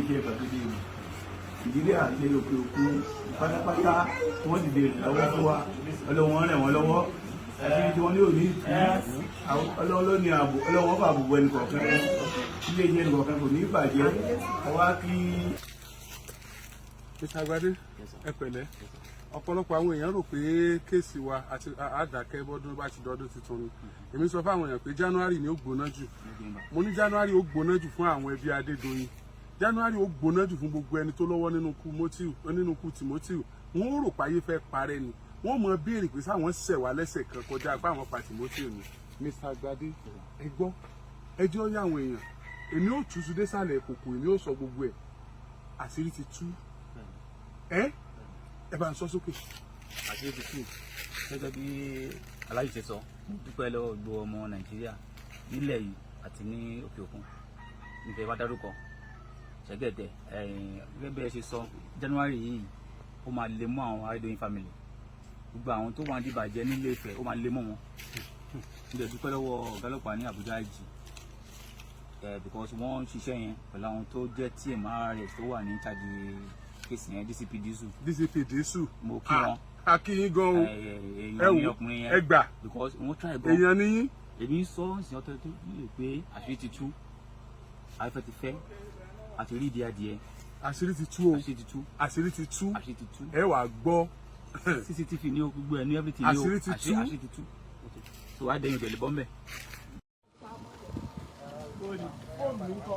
iṣẹ́ pàtàkì ìlú ìdílé àti òkè òkun pátápátá wọ́n dìde lọ́wọ́ fún wa ọlọ́wọ́n rẹ̀ wọ́n lọ́wọ́ àti tí wọ́n ní òní ọlọ́wọ́ ló ní ààbò ọlọ́wọ́ fà àbùbọ̀ ẹnì kọ̀ọ̀kan ilé iṣẹ́ ẹnì kọ̀ọ̀kan kò ní bàjẹ́ ọwá kí. Mr. Agbade ẹ pẹ̀lẹ́ ọ̀pọ̀lọpọ̀ àwọn èèyàn rò pé kéèsì wa àti àdàkẹ́ bọ́dún bá ti dọ́dún tuntun ni èmi sọ fáwọn èèyàn pé January ni ó gbóná jù mo ní January ó gbóná jù fún àwọn ẹbí Adédoyin January ó gbóná jù fún gbogbo ẹni tó lọ́wọ́ nínú ikú Timothy wọn ó rò páyé fẹ́ parẹ́ ni wọ́n mọ béèrè pé sáwọn ṣẹ̀ wá lẹ́sẹ̀ kan kọjá pé àwọn pa Timothy ni Mr. Agbade ẹ gbọ́ ẹjọ́ yá àwọn èèyàn èmi ó túṣu désàlẹ̀ kòkò èmi ó sọ gbogbo ẹ̀ àṣírí ti tú ẹ bá ń sọ sókè. àṣírí ti tú gẹ́gẹ́ bí aláyìí ṣe sọ dúpẹ́ lọ́wọ́ gbogbo ọmọ Nàìjíríà nílẹ̀ yìí àti ní òkè òkun nífẹ̀ẹ́ wá dárúkọ ṣẹ́gẹ̀dẹ̀ gẹ́gẹ́ bí ẹ ṣe sọ January yìí ó máa lè mú àwọn Adédoyin family gbogbo àwọn tó wà ní ìbàjẹ́ nílé Ifẹ̀ ó máa lè mọ́ wọn níbẹ̀ dúpẹ́ lọ́wọ́ ọ̀gá ọlọ́pàá ní Àbújá IG because wọ́n ń ṣiṣẹ́ yẹn pẹ̀lú àwọn tó jẹ́ TMRS tó wà ní ìtàgé kéèsì yẹn DCP Disu mo kí wọn akíyín gan o ẹ gbà because wọ́n try gan èèyàn níyín èmi sọ ǹsìn ọ̀tọ̀ tó lè pé àṣírí ti tú afẹ́fẹ́ ti fẹ́ àti rí ìdí adìẹ àṣírí ti tú o àṣírí ti tú ẹ wàá gbọ́ CCTV ní gbogbo ẹ ní everything ní o àṣírí ti tú so wá dẹ̀yìn ìbẹ̀lẹ̀ bọ́m̀bẹ̀. fóònù ń kọ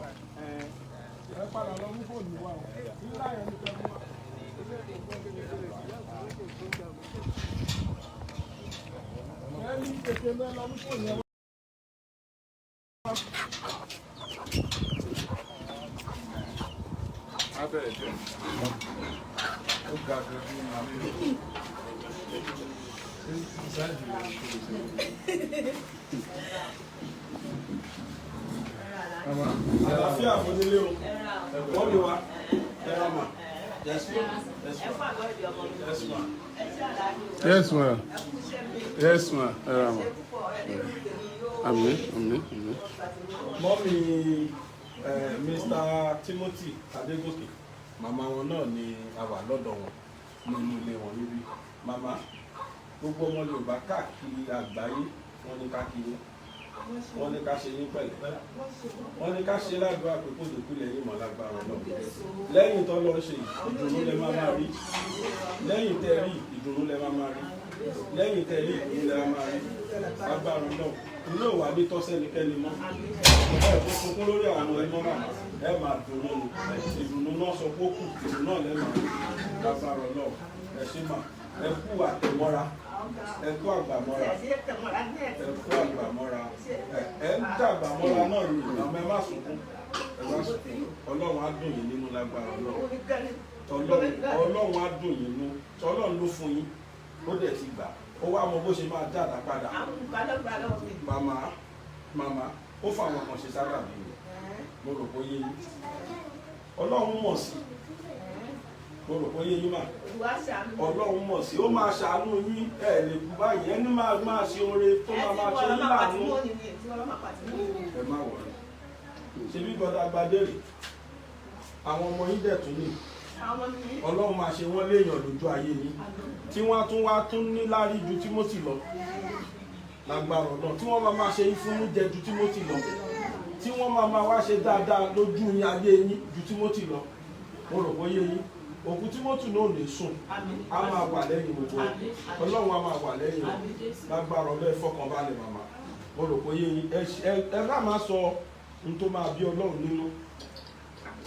ẹ padà lọ mú fóònù wa o nílá yẹn ní pẹ̀lú wa. ẹ ní kékeré náà lọ mú fóònù yẹn. abẹ́rẹ́ jẹ́ ó ga jù ní àmì àlàáfíà fúnilé o wọ́n mi wá ẹ̀rọ mà. Yes, ma. Yes, ma. Àmín. Mọ́mí Mr. Timothy Adégòkè màmá wọn náà ni a wà lọ́dọ̀ wọn nínú ilé wọn níbí. Màmá gbogbo ọmọ Yorùbá káàkiri àgbáyé wọ́n ní ká kí yín wọ́n ní ká ṣe yín pẹ̀lẹ́ wọ́n ní ká ṣe ládùúgbò àpépò dòkúlẹ̀ yín mọ̀ lágbára náà lẹ́yìn tó lọ ṣe ìdùnnú lẹ máa rí lẹ́yìn tẹ́ rí ìdùnnú lẹ máa rí lẹ́yìn tẹ́ rí ìdùnnú lẹ máa rí lágbára náà inú ìwà ní tọ́sẹ́nikẹ́ni mọ́ ẹ kó sunkún lórí àwọn ẹmọ màmá ẹ máa dùnnú ni ìdùnnú náà sọ pé ó kù ìdùnnú náà lẹ máa rí lágbára náà ẹ ṣe mà ẹ kú àtẹ̀mọ́ra ẹ kú àgbàmọ́ra ẹ ń dàgbàmọ́ra náà ní ìlànà ẹ má sunkún Ọlọ́run á dùn yín nínú lágbára Ọlọ́run á dùn yín nínú Ọlọ́run ló fún yín ó dẹ̀ ti gbà ó wá mọ bó ṣe máa dáadáa padà màmá ó fàwọn kan ṣe sábà bí mi mo rò pé yé yín Ọlọ́run mọ̀ sí mo rò pé yé yín mà Ọlọ́run mọ̀ sí ó máa ṣàánú yín ẹ lè kú báyìí ẹni máa ṣe oore tó máa ṣe yín láàánú ẹ má wọlé ṣe bí gbọdọ̀ Agbadé rè àwọn ọmọ yín dẹ̀ tún ní Ọlọ́run máa ṣe wọ́n léèyàn lójú ayé yín tí wọ́n wá tún ní lárí ju Timothy lọ lágbára Ọlọ́run tí wọ́n máa ṣe yín fún jẹ ju Timothy lọ tí wọ́n máa wá ṣe dáadáa lójú yín ayé yín ju Timothy lọ mo rò pé yé yín òkú Timothy náà lè sùn á máa wà lẹ́yìn gbogbo Ọlọ́run á máa wà lẹ́yìn lágbára Ọlọ́run fọkànbalẹ̀ màmá mo rò pé yé yín ẹ bá máa sọ ohun tó máa bí Ọlọ́run nínú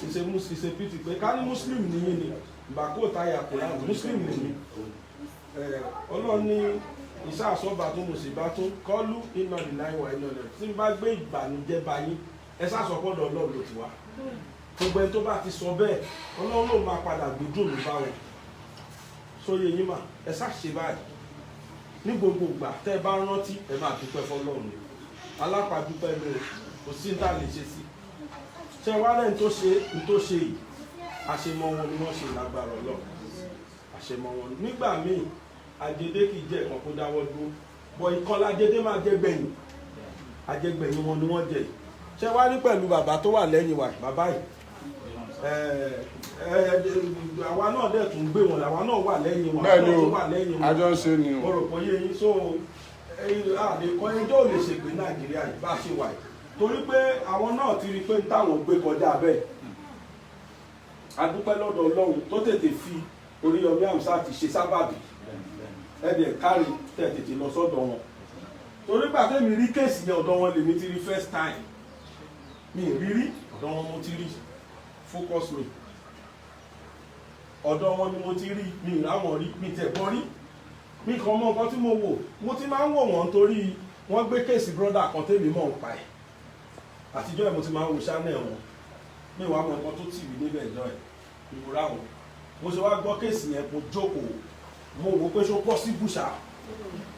ìṣe pìtì pé ká ní Muslim nìyí ni ìbàkó táyà kò yá Muslim nìyí Ọlọ́run ní iṣẹ́ àsọ́bà tó mùsíbà tó kọ́lú iná ìláìwà iná rẹ̀ tí n bá gbé ìbànújẹ́ bá yín ẹ sásọpọ̀dọ̀ Ọlọ́run ló ti wá gbogbo ẹni tó bá ti sọ bẹ́ẹ̀ Ọlọ́run ló máa padà gbójú mi bá wọn sóye yín mà ẹ sáṣe báyìí ní gbogbo ìgbà tẹ́ ẹ bá rántí ẹ máa dúpẹ́ fọ́lọ́run alápàdúpẹ́ mi kò sí ní tá lè ṣe sí ṣe wá lẹ́yìn tó ṣe yìí àṣemọ wọn ni wọ́n ṣe lágbára Ọlọ́run àṣemọ wọn nígbà míì àjẹdé kì í jẹ́ ẹ̀kan kó dáwọ́ dúró bọ̀ ìkan lájẹdé máa jẹ́ gbẹ̀yìn àjẹgbẹ̀yìn wọn ni wọ́n jẹ ṣe wá ní pẹ̀lú bàbá tó wà lẹ́yìn wa bàbá yìí àwa náà dẹ̀ tún gbé wọn àwa náà wà lẹ́yìn wọn bẹ́ẹ̀ ni o wà lẹ́yìn wọn àjọ ń ṣe ni o. mo rò pé yéyí so àdèkọ́ ẹjọ́ ò lè ṣègbè Nàìjíríà yìí bá ṣe wà yìí torí pé àwọn náà ti rí pé táwọn gbé kọjá bẹ́ẹ̀ adúpẹ́ lọ́dọ̀ Ọlọ́run tó tètè fi Oríyọmí Hamzat ti ṣe sábàbí ẹ̀dẹ̀ kárí tètè lọ sọ́dọ̀ wọn torí gbà tẹ́mi rí kéèsì yẹn ọ̀dọ̀ wọn lèmi ti rí first time mi rírí ọ̀dọ̀ wọn mo ti rí focus me ọ̀dọ̀ wọn ni mo ti rí mi ìráwọn rí mi tẹ̀ gbọ́ rí mi kàn mọ nǹkan tí mo wò mo ti máa ń wò wọ́n torí wọ́n gbé kéèsì brọ́dà kan tèmi mọ̀ ń pa ẹ̀ àtijọ́ ẹ̀ mo ti máa ń wo channel wọn mi wàá mọ nǹkan tó tì mí níbẹ̀ ìjọ ẹ̀ ìwúrà wọn mo ṣe wá gbọ́ kéèsì yẹn mo jókòó mo wò pé ṣó possible ṣá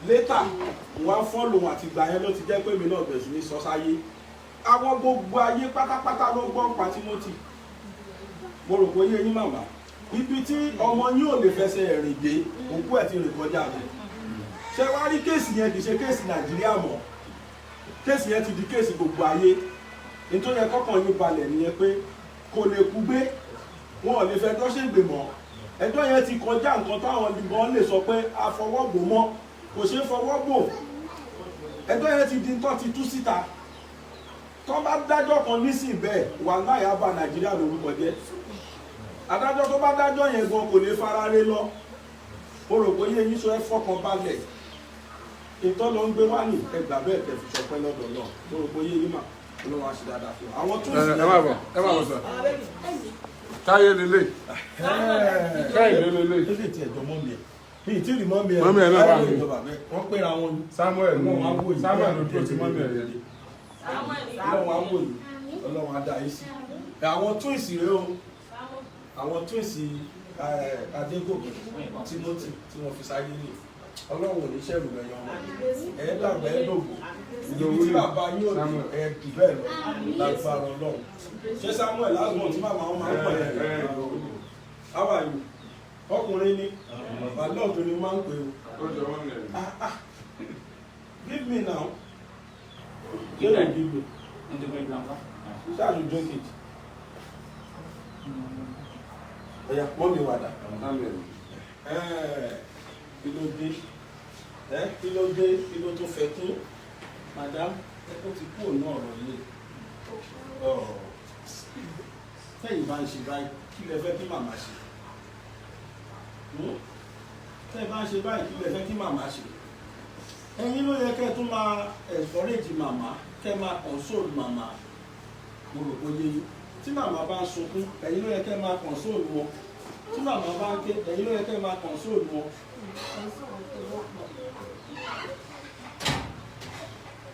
later wọ́n á fọ́lò àti ìgbà yẹn ló ti jẹ́ pé mi náà bẹ̀rẹ̀ ní sọ́sáyé àwọn gbogbo ayé pátápátá ló gbọ́ pa Timothy mo rò pé yé yín màmá ibi tí ọmọ yín ò lè fẹsẹ̀ rìn dé òkú ẹ̀ ti rìn kọjá rẹ̀ ṣé wá rí kéèsì yẹn kì í ṣe kéèsì Nàìjíríà mọ́ kéèsì yẹn ti di kéèsì gbogbo ayé nítorí ẹ kọ́kàn yín balẹ̀ nìyẹn pé kò lè kú gbé wọn ò lè fẹ́ ẹjọ́ ṣègbè mọ́ ẹjọ́ yẹn ti kọjá nǹkan táwọn ìbọn lè sọ pé afọwọ́gbò mọ́ kò ṣeé fọwọ́gbò ẹjọ́ yẹn ti di nǹkan ti tú síta tó bá dájọ́ kan nísìn bẹ́ẹ̀ wà láyà bá Nàìjíríà lórúkọ jẹ́ adájọ́ tó bá dájọ́ yẹn gan kò lè fara ré lọ ó rò pé yé yín sọ ẹ fọkàn balẹ̀ ìtọ́ ló ń gbé wá ní ẹgbà bẹ́ẹ̀ tẹ̀ fi sọpẹ́ lọ́dọ̀ náà ó rò pé yé yín mà Ọlọ́run á ṣe dáadáa fún àwọn tó ń ẹ má bọ̀ sọ táyé lélẹ̀ táyé lélẹ̀ ilé tí ẹjọ́ mọ́ mi ẹ̀ ní ìtìrì mọ́ mi ẹ̀ mọ́mí ẹ̀ náà wà ní wọ́n péra wọn Samuel ló dúró ti mọ́mí ẹ̀ yẹn. Ọlọ́run á wò yìí Ọlọ́run á dá yìí sí àwọn twins rèé o àwọn twins Adégòkè Timothy tí wọ́n fi sáyé ní Ọlọ́run ò ní ṣẹ̀rù ẹ̀yọ́ ọmọ ẹ̀ẹ́dàgbà ẹ̀ẹ́dògbò ìdòwú tí bàbá yóò di ẹ̀ẹ́dì bẹ́ẹ̀ lọ lágbára Ọlọ́run ṣé Samuel lásìmọ̀ tí bàbá wọn máa ń pọ̀ ẹ̀ how are you ọkùnrin ni bàlọ́ọ̀dù ni máa ń pè o give me now give me ṣáà you drink it ẹ̀yà pọ́n mi wàdà kí ló dé kí ló tó fẹ́ kún madam ó ti kú òun ọ̀rọ̀ ilé tẹ́yìn bá ń ṣe báyìí kí lẹ fẹ́ kí màmá ṣe tẹ́yìn bá ń ṣe báyìí kí lẹ fẹ́ kí màmá ṣe ẹ̀yin ló yẹ kẹ́ tó máa encourage màmá kẹ́ máa console màmá mo rò pé yéyí tí màmá bá ń sunkún ẹ̀yin ló yẹ kẹ́ máa console wọn tí màmá bá ń ké ẹ̀yin ló yẹ kẹ́ máa console wọn.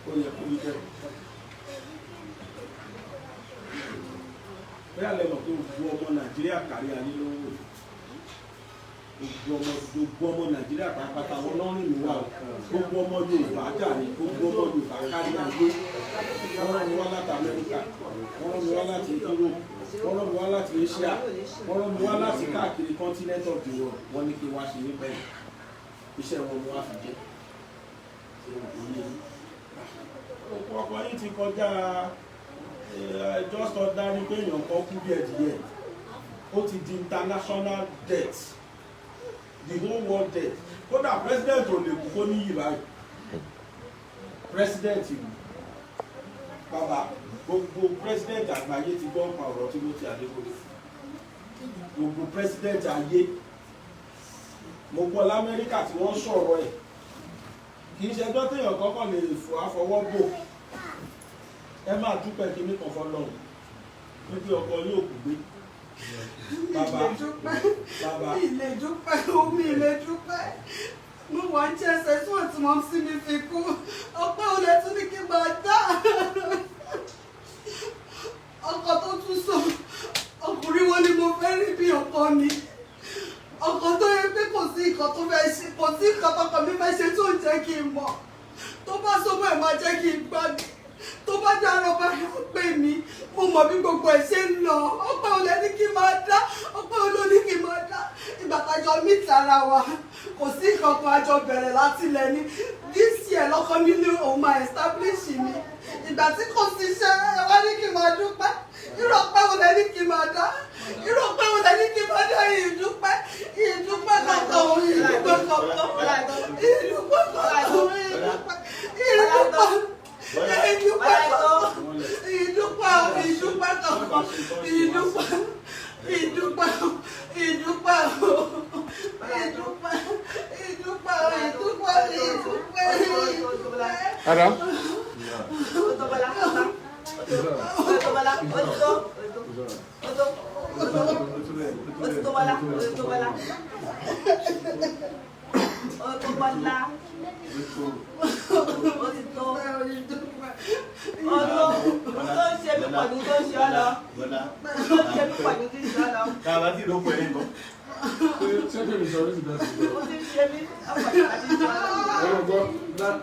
ó yẹ kó yí kẹ́rù bẹ́ẹ̀ lẹ́ mọ̀ pé gbogbo ọmọ Nàìjíríà kárí ayé lówó gbogbo ọmọ Nàìjíríà pàápàá wọn lọ́rùn ìlú wa gbogbo ọmọ Yorùbá jàre gbogbo ọmọ Yorùbá kárí ayé wọ́n rán mi wá láti Amẹ́ríkà wọ́n rán mi wá láti Europe wọ́n rán mi wá láti Asia wọ́n rán mi wá láti káàkiri continent of the world wọ́n ní kí wá ṣe níbẹ̀ iṣẹ́ wọn ni wọ́n á fi jẹ́ ọ̀pọ̀ yìí ti kọjá just ordinary pé èèyàn kan kú bí ẹ̀dìyẹ ó ti di international debt the whole world debt kódà president ò lè kú kó níyì báyìí president ìlú bàbá gbogbo president àgbáyé ti gbọ́ pa ọ̀rọ̀ tí ló ti Adégòkè gbogbo president ayé mo gbọ́ l'Amẹ́ríkà tí wọ́n sọ̀rọ̀ ẹ̀ kì í ṣe ẹjọ́ téèyàn kọ́kọ́ lè àfọwọ́ bò ẹ máa dúpẹ́ kí ní kan fọlọ́run níbi ọkọ yóò kú gbé bàbá ilé dúpẹ́ omi ilé dúpẹ́ mo wà ń jẹ́ ẹsẹ̀ tí wọ́n ti mọ̀ sí mi fi kú ọpẹ́ olè tún ní kí n máa dá ọkọ tó tún sọ ọkùnrin wọn ni mo fẹ́ rí bí ọkọ mi ọkọ tó yẹ pé kò sí nǹkan tó fẹ́ ṣe kò sí nǹkan tọkọ mi fẹ́ ṣe tó ń jẹ́ kí n mọ̀ tó bá sọ́mọ́ ẹ̀ máa jẹ́ kí n gbádùn tó bá dára ọba yóò pè mí mo mọ̀ bí gbogbo ẹ̀ ṣe ń lọ ọpẹ́ olè ní kí n máa dá ọpẹ́ olè ní kí n máa dá ìgbà tájọ meet ara wa kò sí nǹkan kan àjọ bẹ̀rẹ̀ láti ilẹ̀ ní this year lọ́kọ mi ní òun máa establish mi ìgbà tí kò sí iṣẹ́ ẹ wá ní kí n máa dúpẹ́ irú ọpẹ́ olè ní kí n máa dá Adam.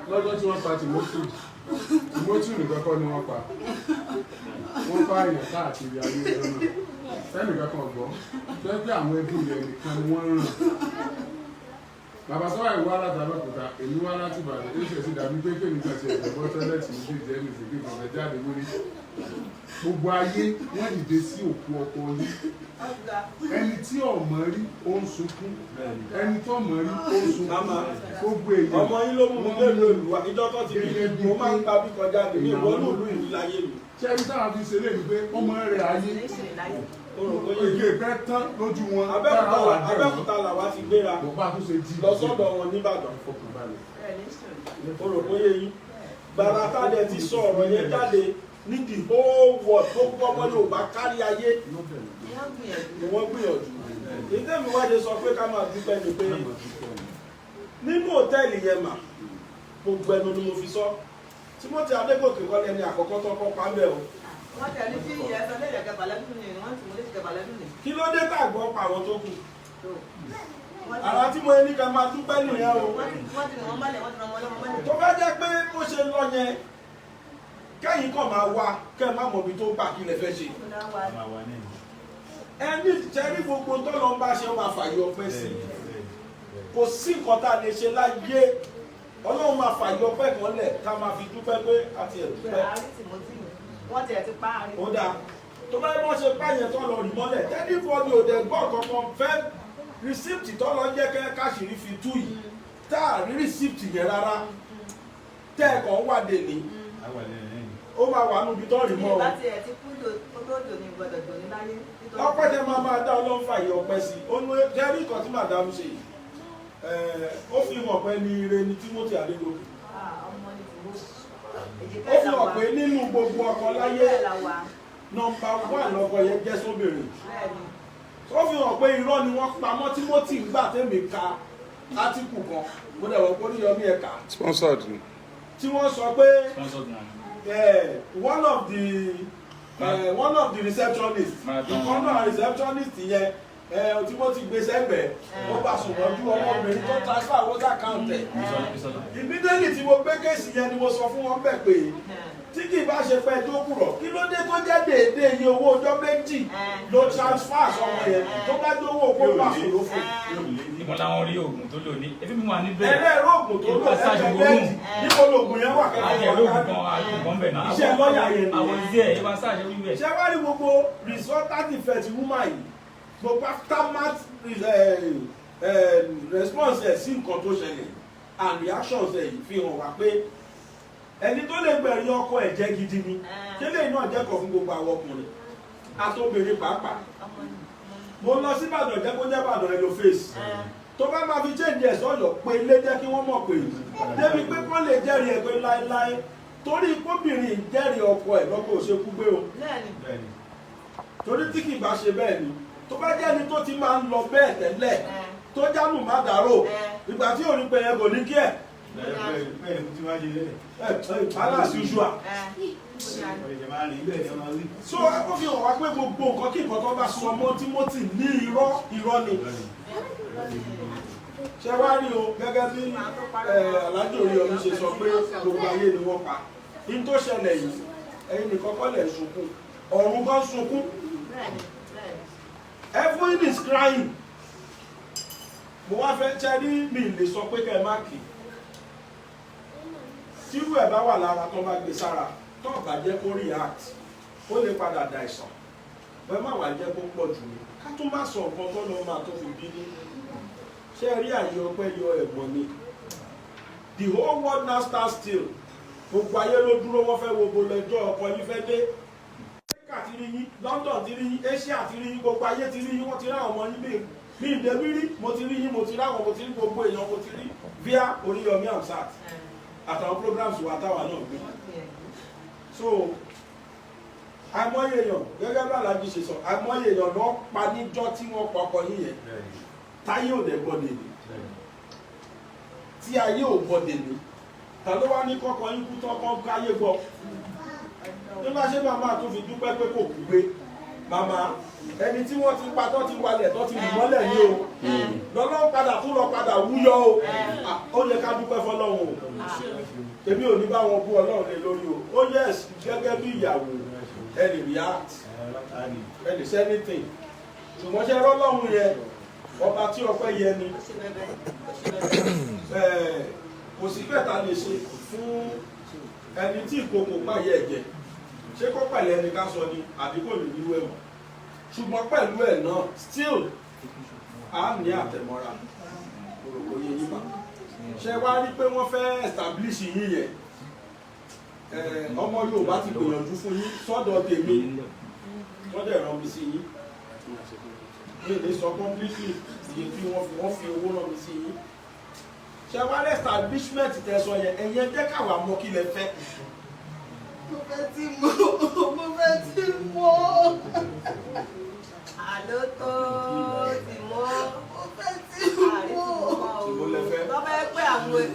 Lọ́jọ́ tí wọ́n pa Timothy nìkan kọ́ ni wọ́n pa. Wọ́n pa èèyàn káàkiri ayé ẹ̀rọ náà. Ẹnìkan kan gbọ́. Fẹ́ pé àwọn ẹbí rẹ̀ nìkan ni wọ́n ràn. Bàbá sọ́wọ́ ìwá látàlọ́kùnta, èmi wá láti Ìbàdàn, ó ṣe sí dàbí pé kéèmí kan ti ẹ̀jẹ̀ bọ́ tọ́lẹ̀tì ní ìjẹ́ ní ìsìnkú ìfọ̀fẹ́ jáde lórí. Gbogbo ayé wọ́n dìde sí òkú ọkọ yìí. Ẹni tí ọmọ rí ó ń sunkún, ẹni tó mọ̀ rí ó ń sunkún. Gbogbo èèyàn. Ọmọ yín ló mú mi lórí olùwà ìjọ tó ti rí mo máa ń gba bí kọjá mi ní ìwọ́nú ìlú ìlú láyé mi. Ṣé ẹni táwọn fi ṣe léyìí pé ọmọ rẹ̀ ayé èké ìfẹ́ tán lójú wọn. Abẹ́òkúta làwa ti gbéra lọ sọ́dọ̀ wọn nìbàdàn. O rò bóyá yín bàbá Tádé ti sọ ọ̀rọ̀ yẹn jáde ní the whole world tó kọ́ ọmọ Yorùbá kárí ayé ni wọ́n gbìyànjú. Ìdẹ́mi wáde sọ pé ká máa dúpẹ́ ni pé nínú hòtẹ́ẹ̀lì yẹn mà gbogbo ẹnu ni mo fi sọ Timothy Adégòkè kọ́ lẹ́ni àkọ́kọ́ tó kọ́ pàmbẹ́ o. Wọ́n tẹ̀ ní kí ìyẹn sọ lẹ́yìn ẹ̀gẹ́ balẹ́dún ni wọ́n ti mú lé ìgẹ́ balẹ́dún ni. Kí ló dé tá a gbọ́ pa àwọn tó kù? Àrà tí mo ní ká máa dúpẹ́ nìyẹn o. Wọ́n ti nà wọ́n mọ́lẹ̀, wọ́n ti nà wọ́n lọ́wọ́ mọ́lẹ̀. Tó bá jẹ́ pé ó ṣe lọ yẹn kẹ́yìn kan máa wá kẹ́ ẹ má mọ̀ ibi tó gbà kí lẹ fẹ́ ṣe. Ẹni jẹ́rí gbogbo tó lọ ń bá ṣe ó máa fàyè ọpẹ́ sí i. Kò sí nǹkan tá a lè ṣe láyé Ọlọ́run máa fàyè ọpẹ́ kan lẹ̀ ká máa fi dúpẹ́ pé a ti ẹ̀ dúpẹ́. Wọ́n ti ẹ̀ ti pa àárín. Ó dáa tó bá yẹ wọ́n ṣe báyẹn tó lọ rì mọ́lẹ̀ tẹ́lí fọ́ọ̀dì òde gbọ́ kankan fẹ́ rìsíptì tó lọ jẹ́ kẹ́ káṣírí fi tú yìí tá a rí rìsíptì yẹn rárá tẹ́ ẹ̀ kàn wà dé ní ó máa wà níbi tó rì mọ́ ọ. Láti ẹ̀ ti kú tó dò ní gbọdọ̀ dò ní láyé. Ọpẹ́ tẹ máa dá Ọlọ́run fàyè ọpẹ́ sí ó ní jẹ́rí nǹkan tí màdàmú ṣe yìí ó fi hàn pé ní ire ni Timothy Adégòkè. Ó fi hàn pé nínú gbogbo ọkọ láyé nọ́mbà 1 lọkọ yẹn jẹ́ sóbìnrin. Ó fi hàn pé irọ́ ni wọ́n pamọ́ Timothy gbà tẹ́mi ka átíkù kan mo dẹ̀ wọ́n kó ní yọmí ẹ̀ka. Sponsored. Tí wọ́n sọ pé one of the receptionists ìkan náà receptionist yẹn tí wọ́n ti gbé sẹ́gbẹ̀ẹ́ ó bá sùnmọ́jú ọmọbìnrin tó transfer owó account ẹ̀. Immediately tí mo gbé kéèsì yẹn ni mo sọ fún wọn bẹ́ẹ̀ pé tí kì í bá ṣe pẹ́ tó kúrọ̀ kí ló dé tó jẹ́ déédéé iye owó ọjọ́ méjì ló transfer sọmọ yẹn tó bá dé owó kó bá fòrò fún. Ìmọ̀ làwọn rí oògùn tó lò ní ebi mi wà níbẹ̀. Ẹlẹ́rìí oògùn tó lò ẹgbẹ́ bẹ́ẹ̀dì níbo lóògùn yẹn wà kẹ́kẹ́ iṣẹ́ lọ́ọ̀yà yẹn ni. Àwọn ìdí ẹ̀ yẹn máa ṣáàṣẹ wíwẹ̀. Ṣé wá rí gbogbo resultant effect woman yìí gbogbo aftermath response ẹ̀ sí nǹkan tó ṣẹlẹ̀ and reactions ẹ̀ fi hàn wá pé ẹni tó lè gbẹ̀rí ọkọ ẹ̀ jẹ́ gidi ni kílẹ̀ náà jẹ́kọ̀ọ́ fún gbogbo àwọn ọkùnrin àtòbìnrin pàápàá. Mo lọ sí Ìbàdàn jẹ́ kó jẹ́ Ìbàdàn ẹ̀ ló fèsì tó bá máa fi change ẹ̀ sọ́yọ̀ pé ilé jẹ́ kí wọ́n mọ̀ pé débi pé wọ́n lè jẹ́rìí ẹ̀ pé láéláé torí kóbìnrin jẹ́rìí ọkọ ẹ̀ lọ́kọ̀ òṣèkú gbé o torí tí kì bá ṣe bẹ́ẹ̀ ni tó bá jẹ́ ni tó ti máa ń lọ bẹ́ẹ̀ tẹ́lẹ̀ tó jámù má dàrò ìgbà tí ò ní pé yẹn kò ní kí ẹ̀ aláṣẹ usual. So ó fi hàn wá pé gbogbo nǹkan kí nǹkan tó bá sọ mọ́ Timothy ní irọ́ ni. Ṣé wá rí o gẹ́gẹ́ bí Alhaji Oríyọmí ṣe sọ pé gbogbo ayé ni wọ́n pa. In tó ṣẹlẹ̀ yìí ẹ̀yin nìkan kọ́ lẹ̀ sunkún ọ̀run kan sunkún. Everyone is crying. Mo wá fẹ́ ṣẹ́rí mi lè sọ pé kẹ́ ẹ má kì í. Tírú ẹ̀ bá wà lára tó bá gbé sára tó bá jẹ́ kó react ó lè padà da ìsàn bẹ́ẹ̀ má wà jẹ́ kó pọ̀ jù ní ká tún má sọ nǹkan tó lọ́ máa tó fi bínú. Ṣé rí àyè ọpẹ́ yọ ẹ̀gbọ́n ni the whole world now stand still gbogbo ayé ló dúró wọ́n fẹ́ wo gbogbo ẹjọ́ ọkọ yìí fẹ́ dé. ti rí yín, London ti rí yín, Asia ti rí yín, gbogbo ayé ti rí yín, wọ́n ti rí àwọn ọmọ yín bẹ́ẹ̀ ní ìdẹ́bí rí, mo ti rí yín, mo ti rí àwọn, mo ti rí gbogbo èèyàn, mo ti rí via Oríyọmí Hamzat àtàwọn programs wa táwa náà gbé. So àìmọye èèyàn gẹ́gẹ́ bí Aláàjì ṣe sọ, àìmọye èèyàn lọ pa níjọ́ tí wọ́n pọkọ yín yẹn táyé ò dẹ̀ gbọ́dẹ̀ ní tí ayé ò gbọ́dẹ̀ ní ta ló wá ní kọ́kọ́ yín kú tọ́kọ́ káyé gbọ́ nígbà ṣé màmá tó fi dúpẹ́ pé kò kú gbé màmá ẹni tí wọ́n ti pa tó ti walẹ̀ tó ti mọ́lẹ̀ ní o lọ́lọ́ padà tó lọ padà wúyọ́ o ó yẹ ká dúpẹ́ fọlọ́run o èmi ò ní bá wọn bú Ọlọ́run lé lórí o ó yẹ gẹ́gẹ́ bí ìyàwó ẹni react ẹni say anything ṣùgbọ́n ṣe rọ́lọ́run yẹ ọba tí ọpẹ́ yẹ ni kò sí bẹ́ẹ̀ta lè ṣe fún ẹni tí ìkòkò páyẹ ẹ̀jẹ̀ ṣé kó pẹ̀lẹ́ ẹni ká sọ ni àbí kò lè níwẹ̀ mọ́ ṣùgbọ́n pẹ̀lú ẹ̀ náà still a ní àtẹ̀mọ́ra òròkò yẹ yín mà ṣe wá rí pé wọ́n fẹ́ establish yín yẹn ọmọ Yorùbá ti gbìyànjú fún yín sọ́dọ̀ tèmi wọ́n dẹ̀ rán mi sí yín mi lè sọ completely iye tí wọ́n fi owó rán mi sí yín ṣe wá rí establishment tẹ̀sán yẹn ẹ̀yẹn jẹ́ káwa mọ̀ kí lẹ fẹ́. mo fẹ́ tí mo àlọ́ tó ti mọ́ mo fẹ́ tí mo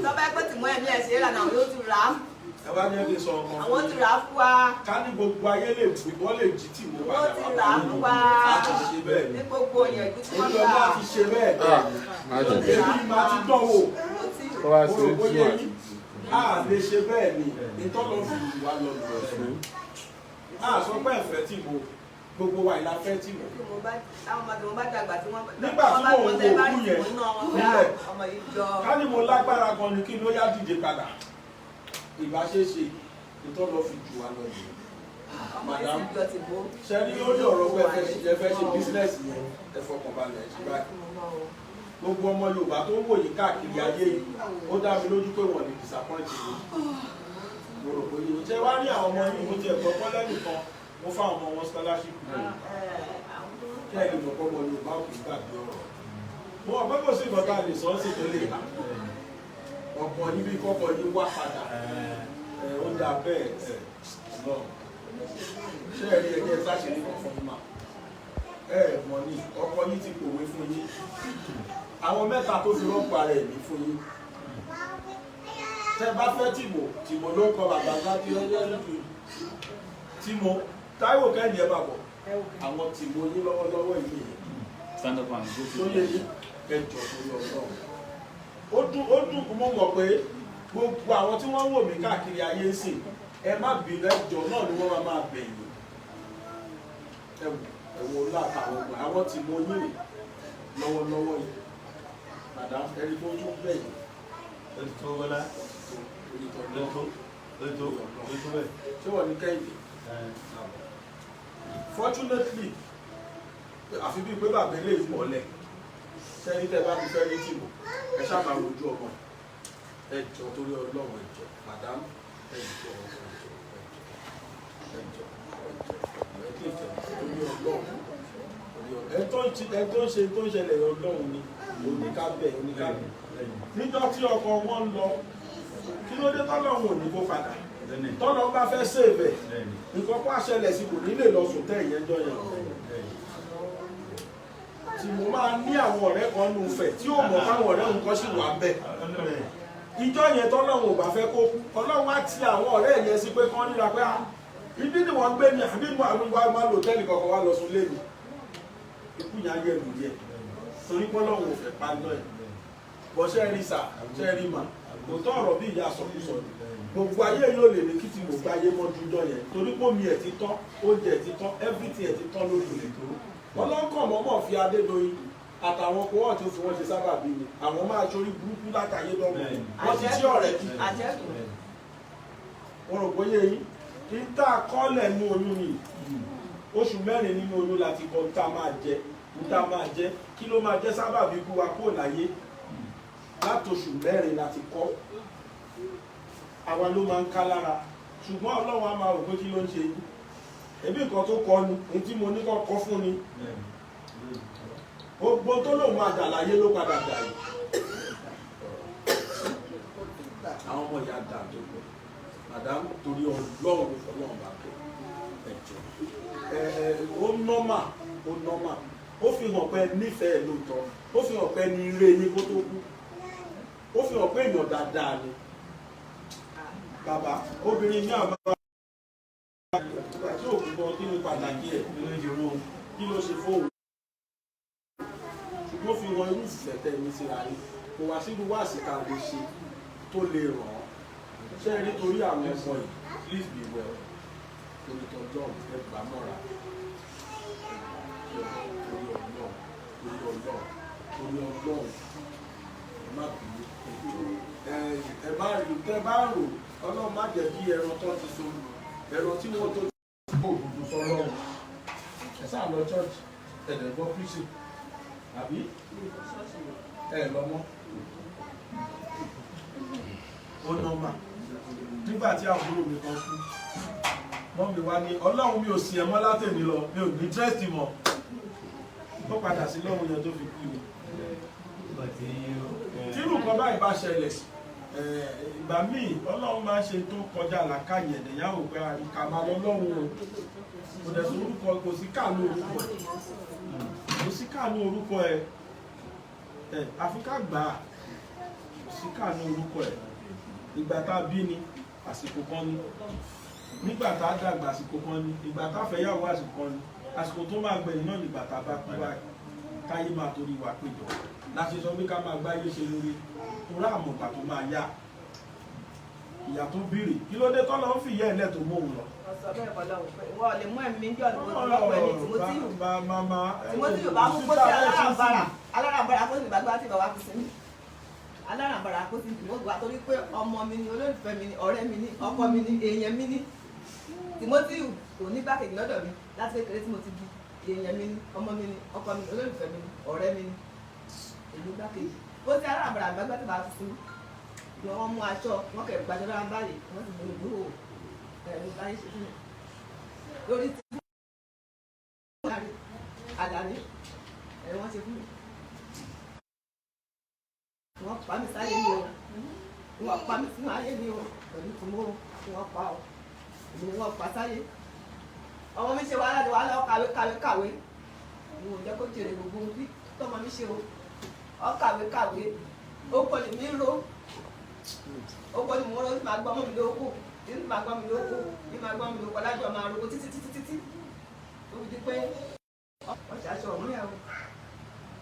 tọ́bẹ̀ pé tìmọ́ ẹ̀mí ẹ̀ ṣe é lànà yóò ti rà á. ẹ bá jẹ́ kí n sọ ọmọ àwọn ti rà á fún wa. ká ní gbogbo ayé lè fi wọ́n lè jí tì mọ́ padà wọ́n ti rà á fún wa. a ti ṣe bẹ́ẹ̀ ní gbogbo yẹn ju tí wọ́n èyí ọba ti ṣe bẹ́ẹ̀ èyí máa ti dánwò òròkó yẹ yín a lè ṣe bẹ́ẹ̀ ni ìtọ́lọ́ fi wà lọ lọ fún a sọ pé ẹ̀fẹ́ tì mọ́ gbogbo wa ìlà fẹ́ tì mọ́. nígbà tí mò ń wo òkú yẹn nílẹ̀ ká ní mo lágbára gan ni kí ló yá dìde padà ìbáṣeṣe ìtọ́lọ́ fi jù wá lọ yìí. Madam ṣe ní lórí ọ̀rọ̀ pé ẹ fẹ́ ṣe bísínẹ́sì yẹn ẹ fọkànbalẹ̀ ẹ ṣe báyìí. Gbogbo ọmọ Yorùbá tó ń wò yìí káàkiri ayé yìí ó dá mi lójú pé wọ́n lè disappoint mi. Mo rò pé yìí ṣe wá ní àwọn ọmọ yìí mo ti ẹ̀gbọ́n pọ́ lẹ́nìkan mo fáwọn ọmọ wọn scholarship náà. Kí ẹ lè mọ̀ pé ọmọ Yorùbá kì í gbàgbé ọ̀rọ̀. Mo mọ̀ pé kò sí nǹkan tá a lè sọ ọ́ sí tó lè ta. Ọ̀pọ̀ níbi kọ́kọ́ yìí wá padà. Ó dà bẹ́ẹ̀ náà. Ṣé ẹ̀rí ẹ̀jẹ̀ sáṣẹ̀lẹ̀ kan fún ma? Mọ̀ ní ọkọ yìí ti pòwe fún yín. Àwọn mẹ́ta tó fi rọ́pò ara ẹ̀mí fún yín. Tẹ́ bá fẹ́ Tìmọ̀ ló ń kọ bàbá láti ọjọ́ lójú. Tìmọ̀ Táíwò Kẹ́hìndé ẹ bá bọ̀. Àwọn Tìmọ̀ yín lọ́wọ́lọ́wọ́ yìí. Stand up and go tó yẹ yín ẹjọ́ tó yọ Ọlọ́run. Ó dùn mo mọ̀ pé gbogbo àwọn tí wọ́n ń wò mí káàkiri ayé ń sìn ẹ má bínú ẹjọ́ náà ni wọ́n máa bẹ̀yìn. Ẹ̀wọ̀n látàwọn ọgbà àwọn Tìmọ̀ yín rè lọ́wọ́lọ́wọ́ yìí. Madam ẹni tó tún bẹ̀yìn. Ètò wọlá. Ètò bẹ́ẹ̀. Ṣé wọ́n ní Kẹ́hìndé? Fortunately àfi bíi pé bàbá ilé ìmọ̀lẹ̀ sẹ́ni tẹ́ bá ti fẹ́ ní Tìmọ̀ ẹ ṣáà máa rojú ọmọ ẹjọ́ torí Ọlọ́run ẹjọ́ Madam ẹjọ́ ẹ tó ń ṣe tó ń ṣẹlẹ̀ Ọlọ́run ni oníkábẹ̀ oníkábẹ̀ níjọ́ tí ọkọ wọn lọ kí ló dé tọ́lọ́run ò ní kó padà tọ́lọ́run bá fẹ́ sèbẹ̀ nǹkan kó àṣẹlẹ̀ sí kò ní lè lọ sùn tẹ́ ìyẹn jọ yẹn tí mo máa ní àwọn ọ̀rẹ́ kan nù fẹ̀ tí ó mọ̀ fáwọn ọ̀rẹ́ nǹkan sì wà bẹ́ẹ̀ ìjọ yẹn tọ́lọ́run ò bá fẹ́ kó kú Ọlọ́run á ti àwọn ọ̀rẹ́ yẹn sí pé kán níra pé ibi ni wọ́n gbé ní àbí inú àwọn ìwà máa lò tẹ́lẹ̀ kọ̀ọ̀kan wá lọ sùn lé mi ikú yẹn á yẹ lù yẹ torí pọ́lọ́run ò fẹ́ pa náà ẹ̀ bọ́ ṣẹ́ rí sà ṣẹ́ rí mà kò tọ́ ọ̀rọ̀ bí ìyá sọkúsọ ni gbogbo ayé yóò lè ní kí ti gbogbo ayé mọ́jú jọ yẹn torí pé omi ẹ̀ ti tán oúnjẹ ẹ̀ ti tán everything ẹ̀ ti tán lórí ilẹ̀ tó ọlọ́kàn mọ́mọ́ fi Adédoyin àtàwọn kò wọ́n tó fi wọ́n ṣe sábà bí mi àwọn máa ṣorí burúkú látàyé lọ́wọ́ wọ́n ti tí ọ̀rẹ́ kí wọ́n rò bóyá yín kí n tá a kọ́lẹ̀ nú oyún ni oṣù mẹ́rin nínú oyún láti kọ́ n tá máa jẹ kí ló máa jẹ́ sábà bí kú wa kó láyé látòṣù mẹ́rin láti kọ́ àwa ló máa ń ká lára ṣùgbọ́n Ọlọ́run á máa rò pé kí ló ń ṣe yín ebi nǹkan tó kọ ni ohun tí mo ní kọ́ kọ́ fún ni gbogbo tó lòun máa dà láyé ló padà dà yìí àwọn ọmọ ìyá dà tó pọ̀ madam torí ọlọ́run fọlọ́run bá tó ẹ̀jọ̀ ó nọ́mà ó fi hàn pé nífẹ̀ẹ́ lóòótọ́ ó fi hàn pé ní ire ní kó tó kú ó fi hàn pé èèyàn dáadáa ni bàbá obìnrin ní àwọn bàbá tí òkú gan kí ni pàtàkì ẹ̀ kí ló ṣe fóun ṣùgbọ́n fi wọn irú ìfẹ́ tẹ̀ mí síra yìí kò wá sí gbogbo àsìkò àgbo ṣe tó lè ràn án ṣé ẹ nítorí àwọn ẹ̀fọ́ yìí please be well onítọ̀jọ́ ẹgbàá mọ́ra torí ọlọ́run ẹ má bínú ẹ bá rí tẹ bá rò ọlọ́run má jẹ́ kí ẹran tó ti so ẹran tí wọ́n tó kó òdùdú sọlọ́run ẹ sáà lọ church ẹ̀dẹ̀ gbọ́ preaching àbí ẹ lọ́mọ́ ó nọ́mà nígbà tí àbúrò mi kan kú wọ́n mi wá ní ọlọ́run mi ò sí ẹ̀mọ́ látẹ̀mí lọ mi ò ní interest mọ́ ó padà sí lọ́run yẹn tó fi kú mi tírù kan báyìí bá ṣẹlẹ̀ ìgbà míì ọlọ́run máa ń ṣe tó kọjá làákàyè ẹ̀dẹ̀yàwó pé àríkà máa lọ lọ́run o kò dẹ̀ sí orúkọ kò sí káàánú orúkọ ẹ̀ kò sí káàánú orúkọ ẹ̀ àfi ká gbà á kò sí káàánú orúkọ ẹ̀ ìgbà tá a bí ni àsìkò kan ni nígbà tá a dàgbà àsìkò kan ni ìgbà tá a fẹ́ yàwó àsìkò kan ni àsìkò tó máa gbẹ̀yìn náà nígbà tá a bá kú báyìí káyé máa torí wa péjọ láti sọ pé ká máa gbáyé ṣe lórí torí àmọ̀gbà tó máa yá ìyá tó bèrè kí ló dé tọ́lọ́ ń fìyẹ́ ẹ̀lẹ́ tó móhùn lọ. ọ̀sọ̀ bẹ́ẹ̀ kọ́ lọ́wọ́ pé ìwọ lè mú ẹ̀mí jọ ní ọ̀pọ̀ ẹni Tìmọ́tíù bá mú kó sí alárànbarà kó sì gbàgbá tí bàbá fi sí mi alárànbarà kó sì dùn ó gbà torí pé ọmọ mi ni olólùfẹ́ mi ni ọ̀rẹ́ mi ni ọkọ mi ni èèyàn mi ni Tìmọ́tíù kò ní gbákejì lọ́dọ̀ mi láti kékeré tí mo ti di èèyàn mi ni ọmọ mi ni ọkọ mi ni olólùfẹ́ mi ni ọ̀rẹ́ mi ni èmi gbákejì ó ti alárànbarà gbàgbá tí bàbá fi sí mi ni wọ́n mú aṣọ wọ́n kẹ̀ gbàjọ́ lára báyìí wọ́n sì gbé ìgbó ẹ̀rù báyìí ṣe fún mi lórí tí àdáni ẹ̀rù wọ́n ṣe fún mi wọ́n pa mí sáyé ni o wọ́n pa mí sínú ayé ni o pẹ̀lú tìmọ́ wọ́n pa ọ́ èmi wọ́n pa sáyé ọmọ mi ṣe wàhálà ni wàhálà kàwé mo ò jẹ́ kó jèrè gbogbo ohun tí tọ́mọ mi ṣe o ọ kàwé ó pọ̀ lè mí ro ó pọ̀ lè mú ro máa gbọ́ ọmọ mi lóko tí máa gbọ́ mi lóko ní máa gbọ́ mi lóko lájọ máa ro títí ó fi di pé wọ́n ṣe aṣọ ọ̀mú yẹn o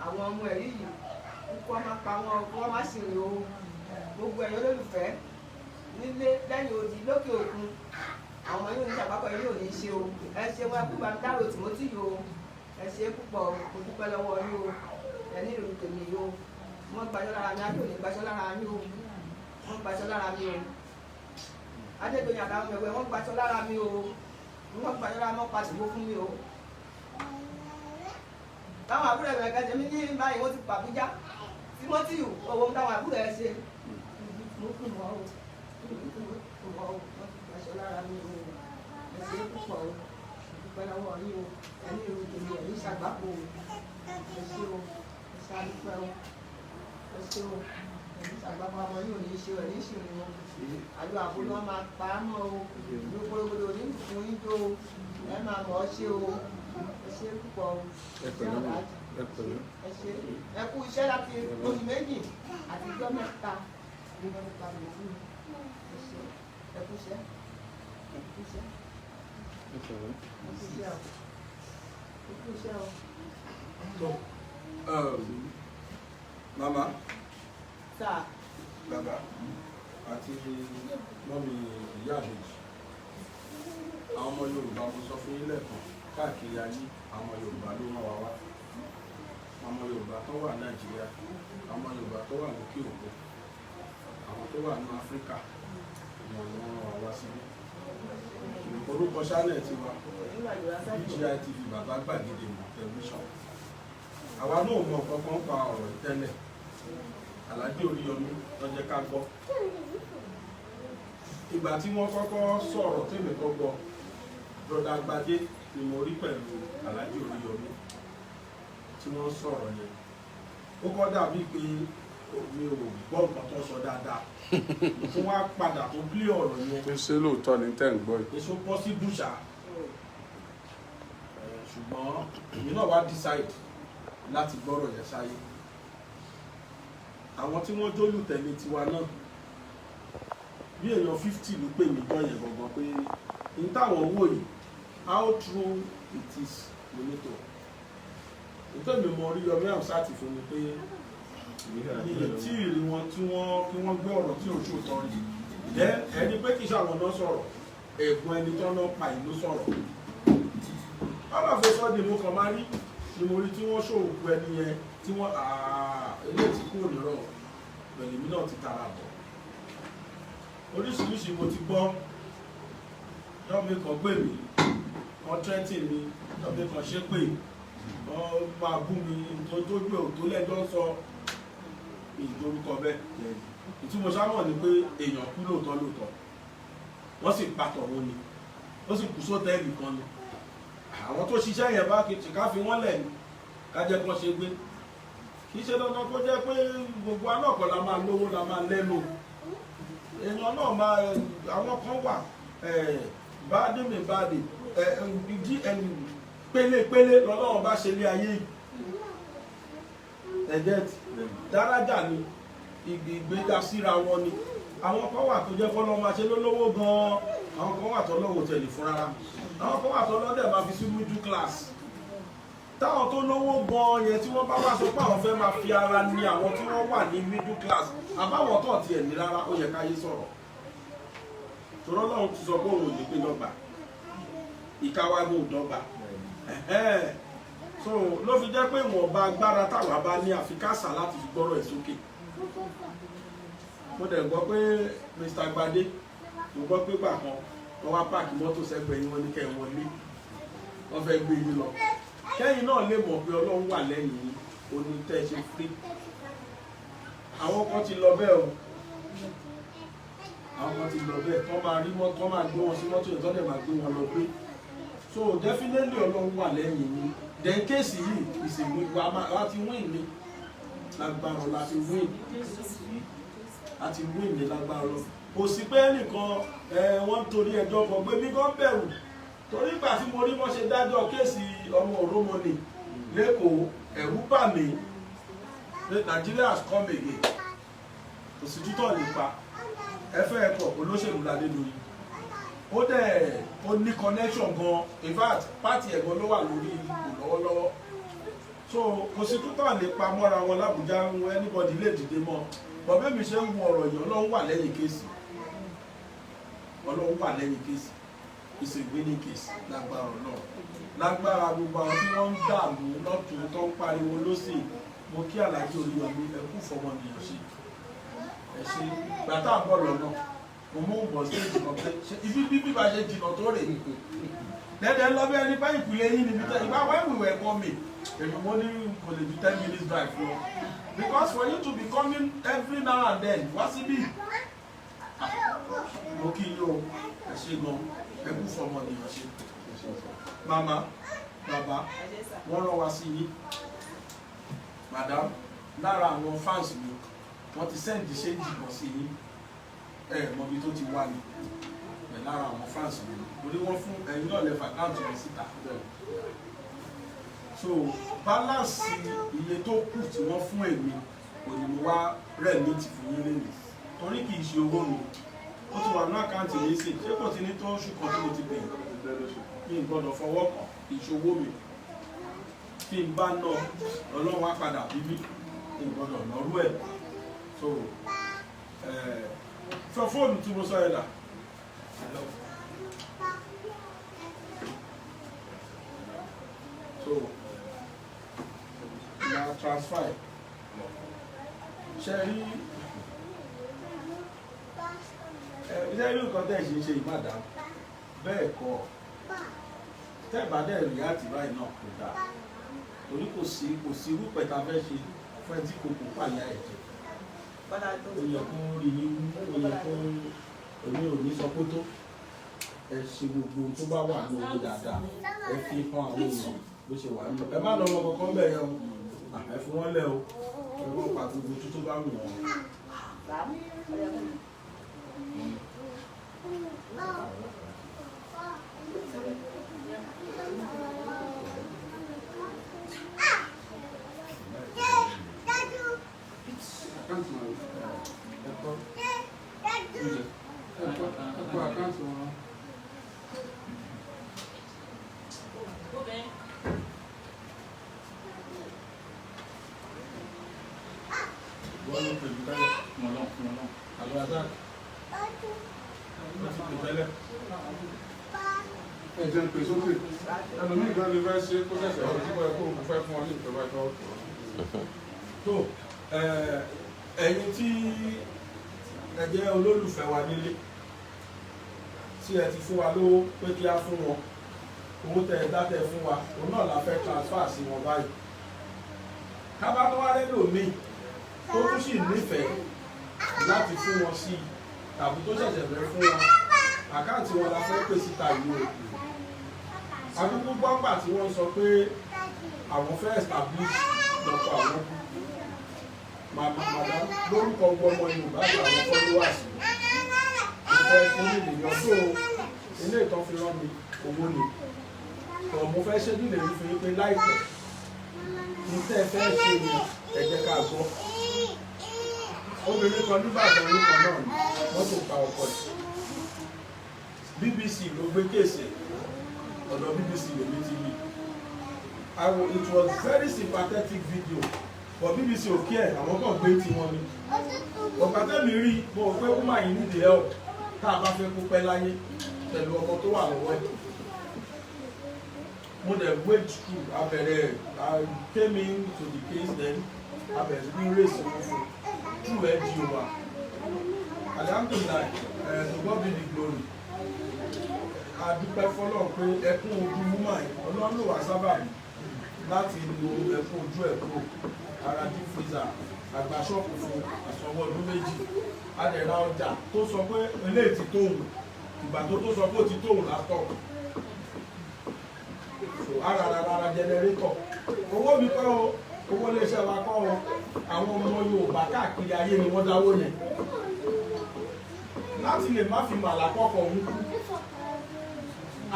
àwọn ọmọ ẹ̀rí yìí kó wọ́n máa pa wọn kó wọ́n máa ṣèrè o gbogbo ẹ̀yọ́ olólùfẹ́ nílé lẹ́yìn odi lókè òkun àwọn yóò ní ṣàpapọ̀ yóò ní ṣe o ẹ ṣe wọn kú bá dárò Tìmọ́tíù o ẹ ṣe púpọ̀ kò dúpẹ́ lọ́wọ́ yín o ẹ ní ìròyìn tèmi o wọ́n gbaṣọ́ lára mi adé òní gbaṣọ́ lára yín o wọ́n gbaṣọ́ lára mi o adédọ̀yìn àtàwọn ẹgbẹ́ wọ́n gbaṣọ́ lára mi o wọ́n gbaṣọ́ lára mi wọ́n pàṣẹ fún mi o táwọn àbúrò ẹ̀rọ ẹ̀ka jẹ́mi ní báyìí wọ́n ti pa Àbújá Tìmọ́tíù owó táwọn àbúrò ẹ̀ ṣe mo kún wọn o wọ́n ti gbaṣọ́ lára mi o ẹ ṣe púpọ̀ o dúpẹ́ lọ́wọ́ yín o ẹ ní ìròyìn tèmi ẹ̀ ní ṣàgbákò o ẹ ṣe o ẹ ṣe àdúpẹ́ o ẹ ṣe o ẹ ní ṣàgbákò ọmọ yín ò ní ṣe o ẹ ní ṣìrìn o àjọ àbúrò wọn máa pa á mọ́ o ìlú gbogbo ní fún yín tó o ẹ máa mọ̀ ọ́ ṣe o ẹ ṣe púpọ̀ o ẹ ṣe ẹ kú iṣẹ́ láti oṣù méjì àti ìjọ mẹ́ta ní wọ́n nípa mi fún mi ẹ ṣe ẹ kú iṣẹ́ ẹ kú iṣẹ́ ẹ kú iṣẹ́ o ẹ kú iṣẹ́ o. Mama. Sáà. Bàbá àti mọ́mí ìyá àbèjì àwọn ọmọ Yorùbá mo sọ fún yín lẹ́ẹ̀kan káàkiri ayé àwọn Yorùbá ló rán wa wá àwọn Yorùbá tó wà Nàìjíríà àwọn Yorùbá tó wà lókè òkun àwọn tó wà ní Áfíríkà wọn ni wọ́n rán wa wá síbí orúkọ channel ti wa BGI TV Bàbá Gbàgede Ìmọ̀ tẹlifíṣàn àwa náà mọ kankan pa ọ̀rọ̀ ìtẹ́lẹ̀ Àlàájì Oríyọmí ló jẹ́ ká gbọ́ ìgbà tí wọ́n kọ́kọ́ sọ̀rọ̀ tèmi tó gbọ́ broda Gbadé ni mo rí pẹ̀lú Alhaji Oríyọmí tí wọ́n sọ̀rọ̀ yẹn ó kọ́ dàbí pé mi ò gbọ́ nǹkan tó sọ dáadáa fún wa padà tó bí ọ̀rọ̀ yẹn pé ṣé lóòótọ́ ni tẹ́ ń gbọ́ yìí. èso possible ṣá ṣùgbọ́n èmi náà wá decide láti gbọ́rọ̀ yẹn sáyé àwọn tí wọ́n jólùtẹ̀lé tiwa náà bí èèyàn 50 ló pè mí jọ yẹn gangan pé n táwọn wò yìí how true it is lónítò nítorí mi mọ Oríyọmí Hamzat fún mi pé iye tí ìrì wọn tí wọ́n gbé ọ̀rọ̀ tí òṣù tọ́ rí jẹ́ ẹni pé kì í ṣàwọn náà sọ̀rọ̀ ẹ̀gbọ́n ẹni tó náà pa ìlú sọ̀rọ̀ aláfẹ́sọ́ ni mo kàn máa rí ni mo rí tí wọ́n ṣòòkú ẹni yẹn tí wọ́n eléyìí tí kúrò nírọ̀ pẹ̀lú mi náà ti tara bọ̀ oríṣiríṣi mo ti gbọ́ lọ́mí kan gbé mi wọ́n tẹ́tì mi lọ́mí kan ṣépè wọ́n máa bú mi tó gbé òtó lẹ́jọ́ sọ ìdórúkọ bẹ́ẹ̀ ìtumọ̀ sámọ̀ ni pé èèyàn kú lóòótọ́ wọ́n sì pàtọ̀ wọn ni ó sì kú sótẹ́ẹ̀lì kan ni àwọn tó ṣiṣẹ́ yẹn bá kìtì ká fi wọ́n lẹ̀ ní kájẹ́ kan ṣe gbé kì í ṣe dandan kó jẹ́ pé gbogbo anáàkọ́ la máa lówó la máa lẹ́nu èèyàn náà máa àwọn kan wà báàdì mi báàdì pélépélé lọ́lọ́run bá ṣe lé ayé yìí ẹ̀dẹ́t dárájà ni ìgbéga síra wọn ni àwọn kan wà tó jẹ́ fọ́lọ́ máa ṣe lólówó gan-an àwọn kan wà tó lọ́wọ́ tẹ̀lé fún rárá àwọn kan wà tó lọ́dẹ̀ máa fi sí middle class táwọn tó lówó gan-an yẹn tí wọ́n bá wá sọ pé àwọn fẹ́ máa fi ara ní àwọn tí wọ́n wà ní middle class àbáwọn tó tiẹ̀ ní rárá ó yẹ káyé sọ̀rọ̀ tòrọ́ lọ́run ti sọ pé òun ò ní pé dọ́gba ìkáwágún dọ́gba so ló fi jẹ́ pé ìwọ̀nba agbára táwa bá ní àfikásà láti fi gbọ́rọ̀ ẹ̀ sókè mo dẹ̀ gbọ́ pé Mr. Gbadé mo gbọ́ pé gbà kan wọ́n wá páàkì mọ́tò sẹ́gbẹ̀ẹ́ yín wọ́n ní kẹ́ wọlé wọ́n fẹ́ gbé yín lọ kẹ́yìn náà lè mọ̀ pé Ọlọ́run wà lẹ́yìn onítẹ̀ ṣe free àwọn kan ti lọ bẹ́ẹ̀ o àwọn kan ti lọ bẹ́ẹ̀ tọ́ máa rí mọ́tò tọ́ máa gbé wọn sí mọ́tò yẹn tọ́ dẹ̀ máa gbé wọn lọ gbé so definitely Ọlọ́run wà lẹ́yìn yín then kéèsì yìí ìsìnkú láti win ní lágbára láti win ní lágbára lọ kò sí pé nìkan wọ́n torí ẹjọ́ kan gbé mi gan bẹ̀rù torí ìgbà tí mo rí wọ́n ṣe dájọ́ kéèsì ọmọ òrómọnì lẹ́kọ̀ọ́ ẹ̀rù bà mí Nigeria has come again kò sí tútọ̀ nípa ẹfẹ́ ẹ̀kọ́ olóṣèlú ládé lórí ó dẹ̀ ó ní connection gan in fact party ẹ̀gbọ́n ló wà lórí ipò lọ́wọ́lọ́wọ́ so kò sí tútọ̀ nípa mọ́ra wọn l'Àbújá anybody lè dìde mọ́ bọ̀bẹ́ mi ṣe ń wo ọ̀rọ̀ yìí Ọlọ́run wà lẹ́yìn kéèsì Ọlọ́run wà lẹ́yìn kéèsì it's a winning case lágbára náà lágbára gbogbo àwọn tí wọ́n ń dààmú lọ́tún tó ń pariwo lọ́sì mo kí Alhaji Oríyọmí ẹkú fọmọnìyàn ṣe ẹ ṣe gbàtà ń bọ̀ lọ́nà mo mú bọ̀ stéèjì kan pé ibi bíbí bá ṣe jìnnà tó rè dẹ́dẹ́ lọ bí ẹni bá ìpìlẹ̀ yín níbi tẹ́ ìgbà when we were coming èmi mo ní kò lè ju 10 minutes drive lọ because for you to be coming every now and then wá síbí mo kí yín o ẹ ṣe gan ẹkú fọmọnìyàn ṣe mama bàbá wọ́n rán wa sí yín madam lára àwọn fans mi wọ́n ti sẹ́ǹdì ṣéǹjì kan sí yín mọ̀bí tó ti wá ní lára àwọn fans mi torí wọ́n fún ẹ̀yin náà lẹ́fà káàtì rẹ̀ síta so balance iye tó kù tí wọ́n fún èmi òyìnbó wá rẹ̀ ní ti fún yín lẹ́nu torí kì í ṣe owó mi ó ti wà ní àkáǹtì yìí sí ṣé kò ti ní tó oṣù kan tí mo ti pè ní gbọ́dọ̀ fọwọ́ kàn kì í ṣe owó mi tí n bá ná Ọlọ́run á padà bíbí ní gbọ́dọ̀ lọ́rú ẹ̀ so sọ fóònù tí mo sọ yẹn dà so na transfer ṣe rí nǹkan tẹ̀ ṣe ìmàdá bẹ́ẹ̀ kọ́ tẹ́ẹ̀bá dẹ̀ rí àti báyìí náà kò dáa torí kò sí irúpẹ̀ tá a fẹ́ ṣe fẹ́ tí kò kò pààyà ẹ̀jẹ̀ ó yẹ kó rí yín ó yẹ kó èmi ò ní sọ pé tó ẹ ṣe gbogbo tó bá wà ní orí dáadáa ẹ fi hàn àwọn èèyàn bó ṣe wà nínú ẹ má lọ ọmọ kankan bẹ́ẹ̀ yẹn o ẹ fi wọ́n lẹ̀ o ẹ wọ́n pa gbogbo tó bá wù wọ́n. Ẹ̀jẹ̀ ń pè sókè ẹlòmíì gan lè fẹ́ ṣe kó ṣẹ̀ṣẹ̀ ọ̀rọ̀ tí wọ́n kó òun fẹ́ fún ọ ní ìjọba ẹ̀kọ́ tó ẹ̀yin tí ẹ jẹ́ olólùfẹ́ wa nílé tí ẹ ti fún wa lówó pé kí á fún wọn owó tẹ ẹ dátẹ fún wa òun náà la fẹ́ transfer sí wọn báyìí kábàtọ́ wa lẹ́nu mi tó tún sì nífẹ̀ẹ́ láti fún wọn sí tàbí tó ṣẹ̀ṣẹ̀ fẹ́ fún wọn àkáǹtì wọn la fẹ́ pè síta ìlú òkú àdúgbò gbọ́ngbà tí wọ́n sọ pé àwọn fẹ́ establish lọ́pọ̀ àwọn màdá lórúkọ gbọmọ Yorùbá àti àwọn followers mo fẹ́ ṣe ní ìlèyàn tó ilé ìtàn fi rán mi owó ni ọ̀ mo fẹ́ ṣe ní ìlèyàn fi pé láìpẹ́ ní tẹ́ fẹ́ ṣe ni ẹ jẹ́ ká gbọ́ obìnrin kan nígbàgbọ́ orúkọ náà ni wọ́n tó pa ọkọ ẹ̀ BBC ló gbé kéèsì ọ̀dọ̀ BBC lèmi ti rí it was very sympathetic video but BBC ò kí ẹ̀ àwọn kan gbé tí wọ́n ní ọ̀pátẹ́mi rí mo rò pé woman yìí need help tá a bá fẹ́ kó pẹ́ láyé pẹ̀lú ọmọ tó wà lọ́wọ́ ẹ̀ mo dẹ̀ wade through abẹ̀rẹ̀ I came in to the case then abẹ̀rẹ̀ ní race wọn fún through NGO alhamdulilayi to God be the glory adúpẹ́ fọlọ́ pé ẹkún ojú woman yìí Ọlọ́run ló wà sábàbí láti lo ẹkún ojú ẹ̀ kúrò ara deep freezer àgbà ṣọ́ọ̀pù fún àsọwọ́ ọdún méjì adẹ̀ra ọjà tó sọ pé eléyìí ti tóun ìgbà tó sọ pé ó ti tóun látọ̀ ara jẹnẹrétọ̀ owó mi kọ́ o owó iléeṣẹ́ wa kọ́ o àwọn ọmọ Yorùbá káàkiri ayé ni wọ́n dáwó yẹn láti lè má fi màlà kọ́kọ́ òun kú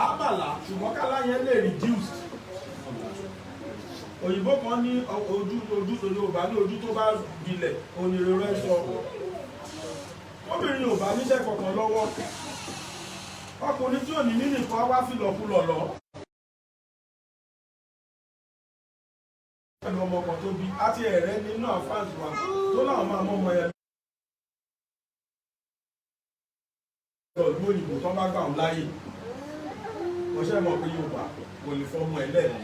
àbàlà ṣùgbọ́n kálá yẹn lè reduce òyìnbó kan ní ojú tó Yorùbá ní ojú tó bá gbilẹ̀ onírúurú ẹ̀ sọ obìnrin Yorùbá níṣẹ́ kankan lọ́wọ́ ọkùnrin tí ò ní nínú ìkọ́ wá fìlọ̀kulọ̀ lọ pẹ̀lú ọmọ kan tó bí àti ẹ̀rẹ́ nínú àfáàsì wa tó náà máa mọ́ ọmọ yẹn lọ́dún òyìnbó tó bá gbà ń láyè mo ṣe mọ̀ pé Yorùbá kò lè fọmọ ẹ̀ lẹ́ẹ̀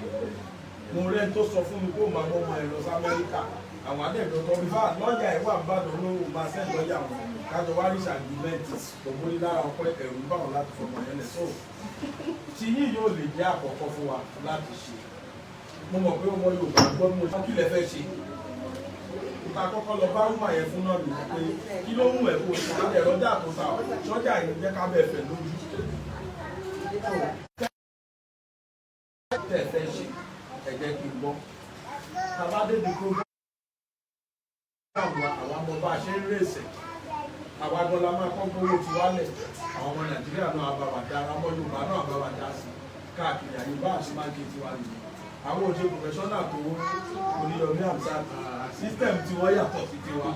mo rẹ́ tó sọ fún mi kó máa mọ́ ọmọ ẹ̀ lọ sí Amẹ́ríkà àwọn adẹ́gbẹ́ tó rí fáà lọ́ọ̀yà ẹ̀ wà ń bá dùn lóhùn máa sẹ́ lọ́ọ̀yà wọn kájọ wá rí ṣàgbìmẹ́ǹtì ògbó ní lára ọpẹ́ ẹ̀rù báwọn láti fọmọ ẹ̀ lẹ̀ sóò tí yìí yóò lè jẹ́ àkọ́kọ́ fún wa láti ṣe mo mọ̀ pé ọmọ Yorùbá gbọ́ bí mo ṣe kí lẹ fẹ́ ṣe ìta kọ́kọ́ lọ bá rúmà yẹn fún náà nìyẹn pé kí ló mú ẹ̀ kó o ṣe alẹ́ rọ́jà tó ta ọ́ sọ́jà yìí jẹ́ ká bẹ̀ fẹ̀ lójú tẹ̀ fẹ́ ṣe ẹ̀jẹ̀ kí n gbọ́ tàbá débi program àwọn ọmọ bá a ṣe ń rèsè àwa gan la máa kọ́ gbówó ti wálẹ̀ àwọn ọmọ Nàìjíríà náà àbáwá dá àwọn ọmọ Yorùbá náà àbáwá dá sí káàkiri àyùbá àti máàkì tiwa nìyẹn àwọn òṣè professional tó Oríyọmí Hamzat system tí wọ́n yàtọ̀ sí tiwa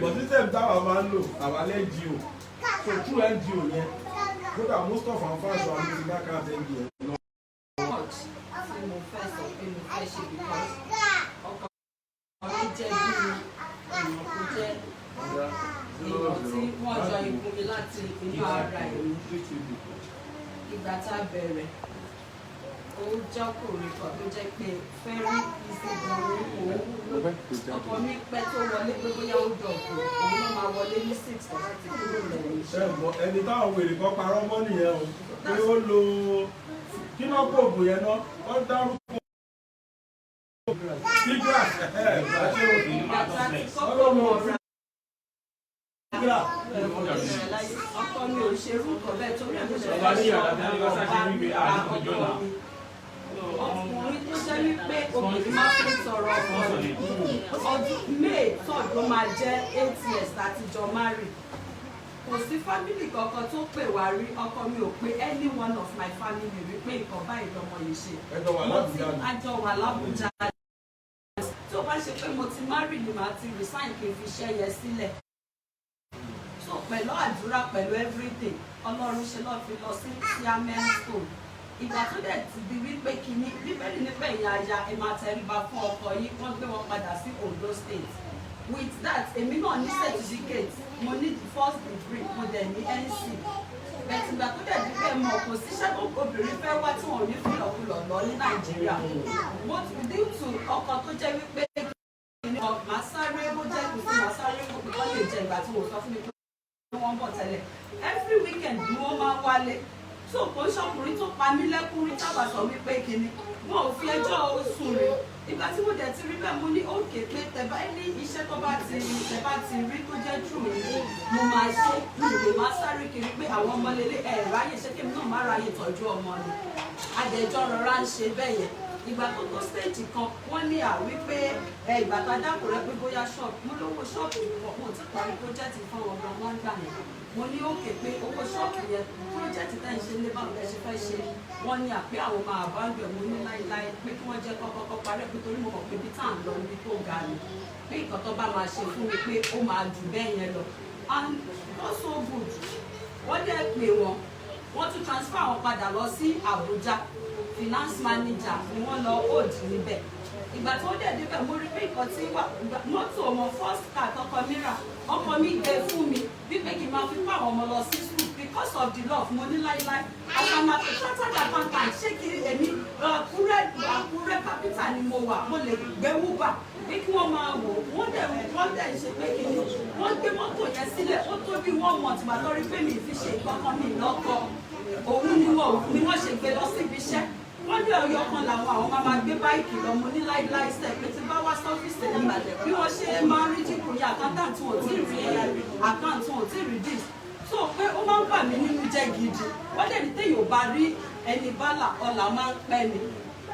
but system táwa máa ń lò àwa NGO so through NGO yẹn kódà most of our fans wà ní ti náà káàtẹ́ NGO lọ. tí mo fẹ́ sọ pé mo fẹ́ ṣe because ọkọ mi jẹ́ bí èèyàn tó jẹ́ èèyàn tí wọ́n jọ ìkúnmi láti inú ara ẹ̀mí ìgbà tá a bẹ̀rẹ̀ ó jẹ́ ọkùnrin kan tó jẹ́ pé fẹ́rí ìsìnkú òun ọkọ mi pẹ́ tó wọlé pé bóyá ó dọ̀kù òun ló máa wọlé ní 6 ọ̀gá ti kúrò lẹ́yìn iṣẹ́. ẹni táwọn wèrè kan parọ́ mọ́ nìyẹn o pé ó lo kí náà kó oògùn yẹn náà wọ́n dárúkọ sígbà ìgbà tá a ti kọ́kọ́ mọ̀ ọ̀rọ̀ ọkọ mi ò ṣe irúkọ bẹ́ẹ̀ torí ẹ̀ mo ṣe ọba ní yàrá tí wọ́n bá ṣe wípé àárín ọjọ́ náà. ọkùnrin tó jẹ́ wípé obìnrin máa fi sọ̀rọ̀ ọkọ rẹ̀ ọdún May 3rd ló máa jẹ́ 8 years láti jọ marry. Kò sí fámìlì kankan tó pè wá rí, ọkọ mi ò pé any one of my family rí pé nǹkan báyìí lọmọ yìí ṣe. Àjọ wà l'Ábùjá. Tó bá ṣe pé mo ti marry ni màá ti resign kí n fi iṣẹ́ yẹn sílẹ̀. So pẹ̀lú àdúrà pẹ̀lú everything Ọlọ́run ṣe lọ́ọ́ fi lọ sí Amen Stone. Ìgbà tó dẹ̀ ti di wípé kínní Bíbélì ní pé ìyá aya ẹ máa tẹríba fún ọkọ yìí wọ́n gbé wọn padà sí Ondo State. With that èmi náà ní certificate mo ní the first degree mo dẹ̀ ní NC. Bẹ̀tì ìgbà tó dẹ̀ di pé mo kò síṣẹ́ tó obìnrin fẹ́ wá tí wọn ò ní fìlọ̀kulọ̀ lọ ní Nàìjíríà. Mo ti due to ọkọ tó jẹ́ wípé màá sáré bó jẹ́ kò sí màá sáré kò kí wọ́n lè jẹ ìgbà tí mo sọ fún mi pé wọ́n bọ̀ tẹ́lẹ̀. Every weekend ni wọ́n máa wálé. So kò ń ṣọkùnrin tó pa mí lẹ́kùnrin tábà sọ wípé kíni wọn ò fi ẹjọ́ oṣù rẹ̀. Ìgbà tí mo dẹ̀ ti rí bẹ́ẹ̀ mo ní òkè pé tẹ̀bá ní iṣẹ́ tó bá ti rí tó jẹ́ true mi mo máa ṣe mi lè máa sáré kiri pé àwọn ọmọ lélẹ̀ ẹ̀ ráyè ṣé kí mi náà má ráyè tọ́jú ọmọ ni. Adẹ̀jọ́ rọra ń ṣe bẹ́ẹ̀ yẹn. Ìgbà tó tó stage kan wọ́n ní wípé ìgbà tá a dákun rẹ pé bóyá ṣọ́ọ̀bù mo lówó ṣọ́ọ̀bù mo ti parí pírójẹ́tì fún àwọn ọmọ wọn gbà yẹn. Mo ní òkè pé owó ṣọ́ọ̀bù yẹn pírójẹ́tì tẹ́ ń ṣe ní báwo lẹ ṣe fẹ́ ṣe wọ́n ní àpé àwọn máa bá ń gbẹ̀ mo ní láíláí pé kí wọ́n jẹ́ kọ́kọ́ parẹ́ pé torí mo mọ̀ pé bí tá à ń lọ níbi tó ga ni pé nǹkan tó bá máa ṣe fún mi pé ó máa jù bẹ́ẹ̀ yẹn lọ and also good wọ́n dẹ̀ pè wọ́n tún transfer wọn padà lọ sí Àbújá finance manager ni wọ́n lọ hold níbẹ̀ ìgbà tí wọ́n dẹ̀ débẹ̀ mo rí pé nǹkan tí wà mọ́tò ọmọ first car tọkọ mi rà ọkọ mi gbé fún mi wípé kí n máa fi pa àwọn ọmọ lọ sí school because of the love mo ní láíláí àtàmàtà chartered accountant ṣé kí èmi Àkúrẹ́ capital ni mo wà mo lè gbé wúbà pé kí wọ́n máa wò wọ́n dẹ̀ ṣe pé kí ni wọ́n gbé mọ́tò yẹn sílẹ̀ ó tó bí 1 month mà lórí pé mi fi ṣe ìkọ́kọ́ mi lọ́kọ òun ni wọ́n ṣe gbé lọ síbi iṣẹ́ wọ́n ní ọ̀yọ́ kan làwọn àwọn máa gbé báìkì lọ mo ní láíláí sẹ̀ pé tí bá wá sọ́fíìsì ní bí wọ́n ṣe máa ń rí dínkù ní àkántàntì wọn ò tí ì rí àkáǹtì wọn ò tí ì rí dis so pé ó máa ń bà mí nínú jẹ́ gidi wọ́n dẹ̀ ní téèyàn ò bá rí ẹni bálà ọ̀là máa ń pẹ́ ni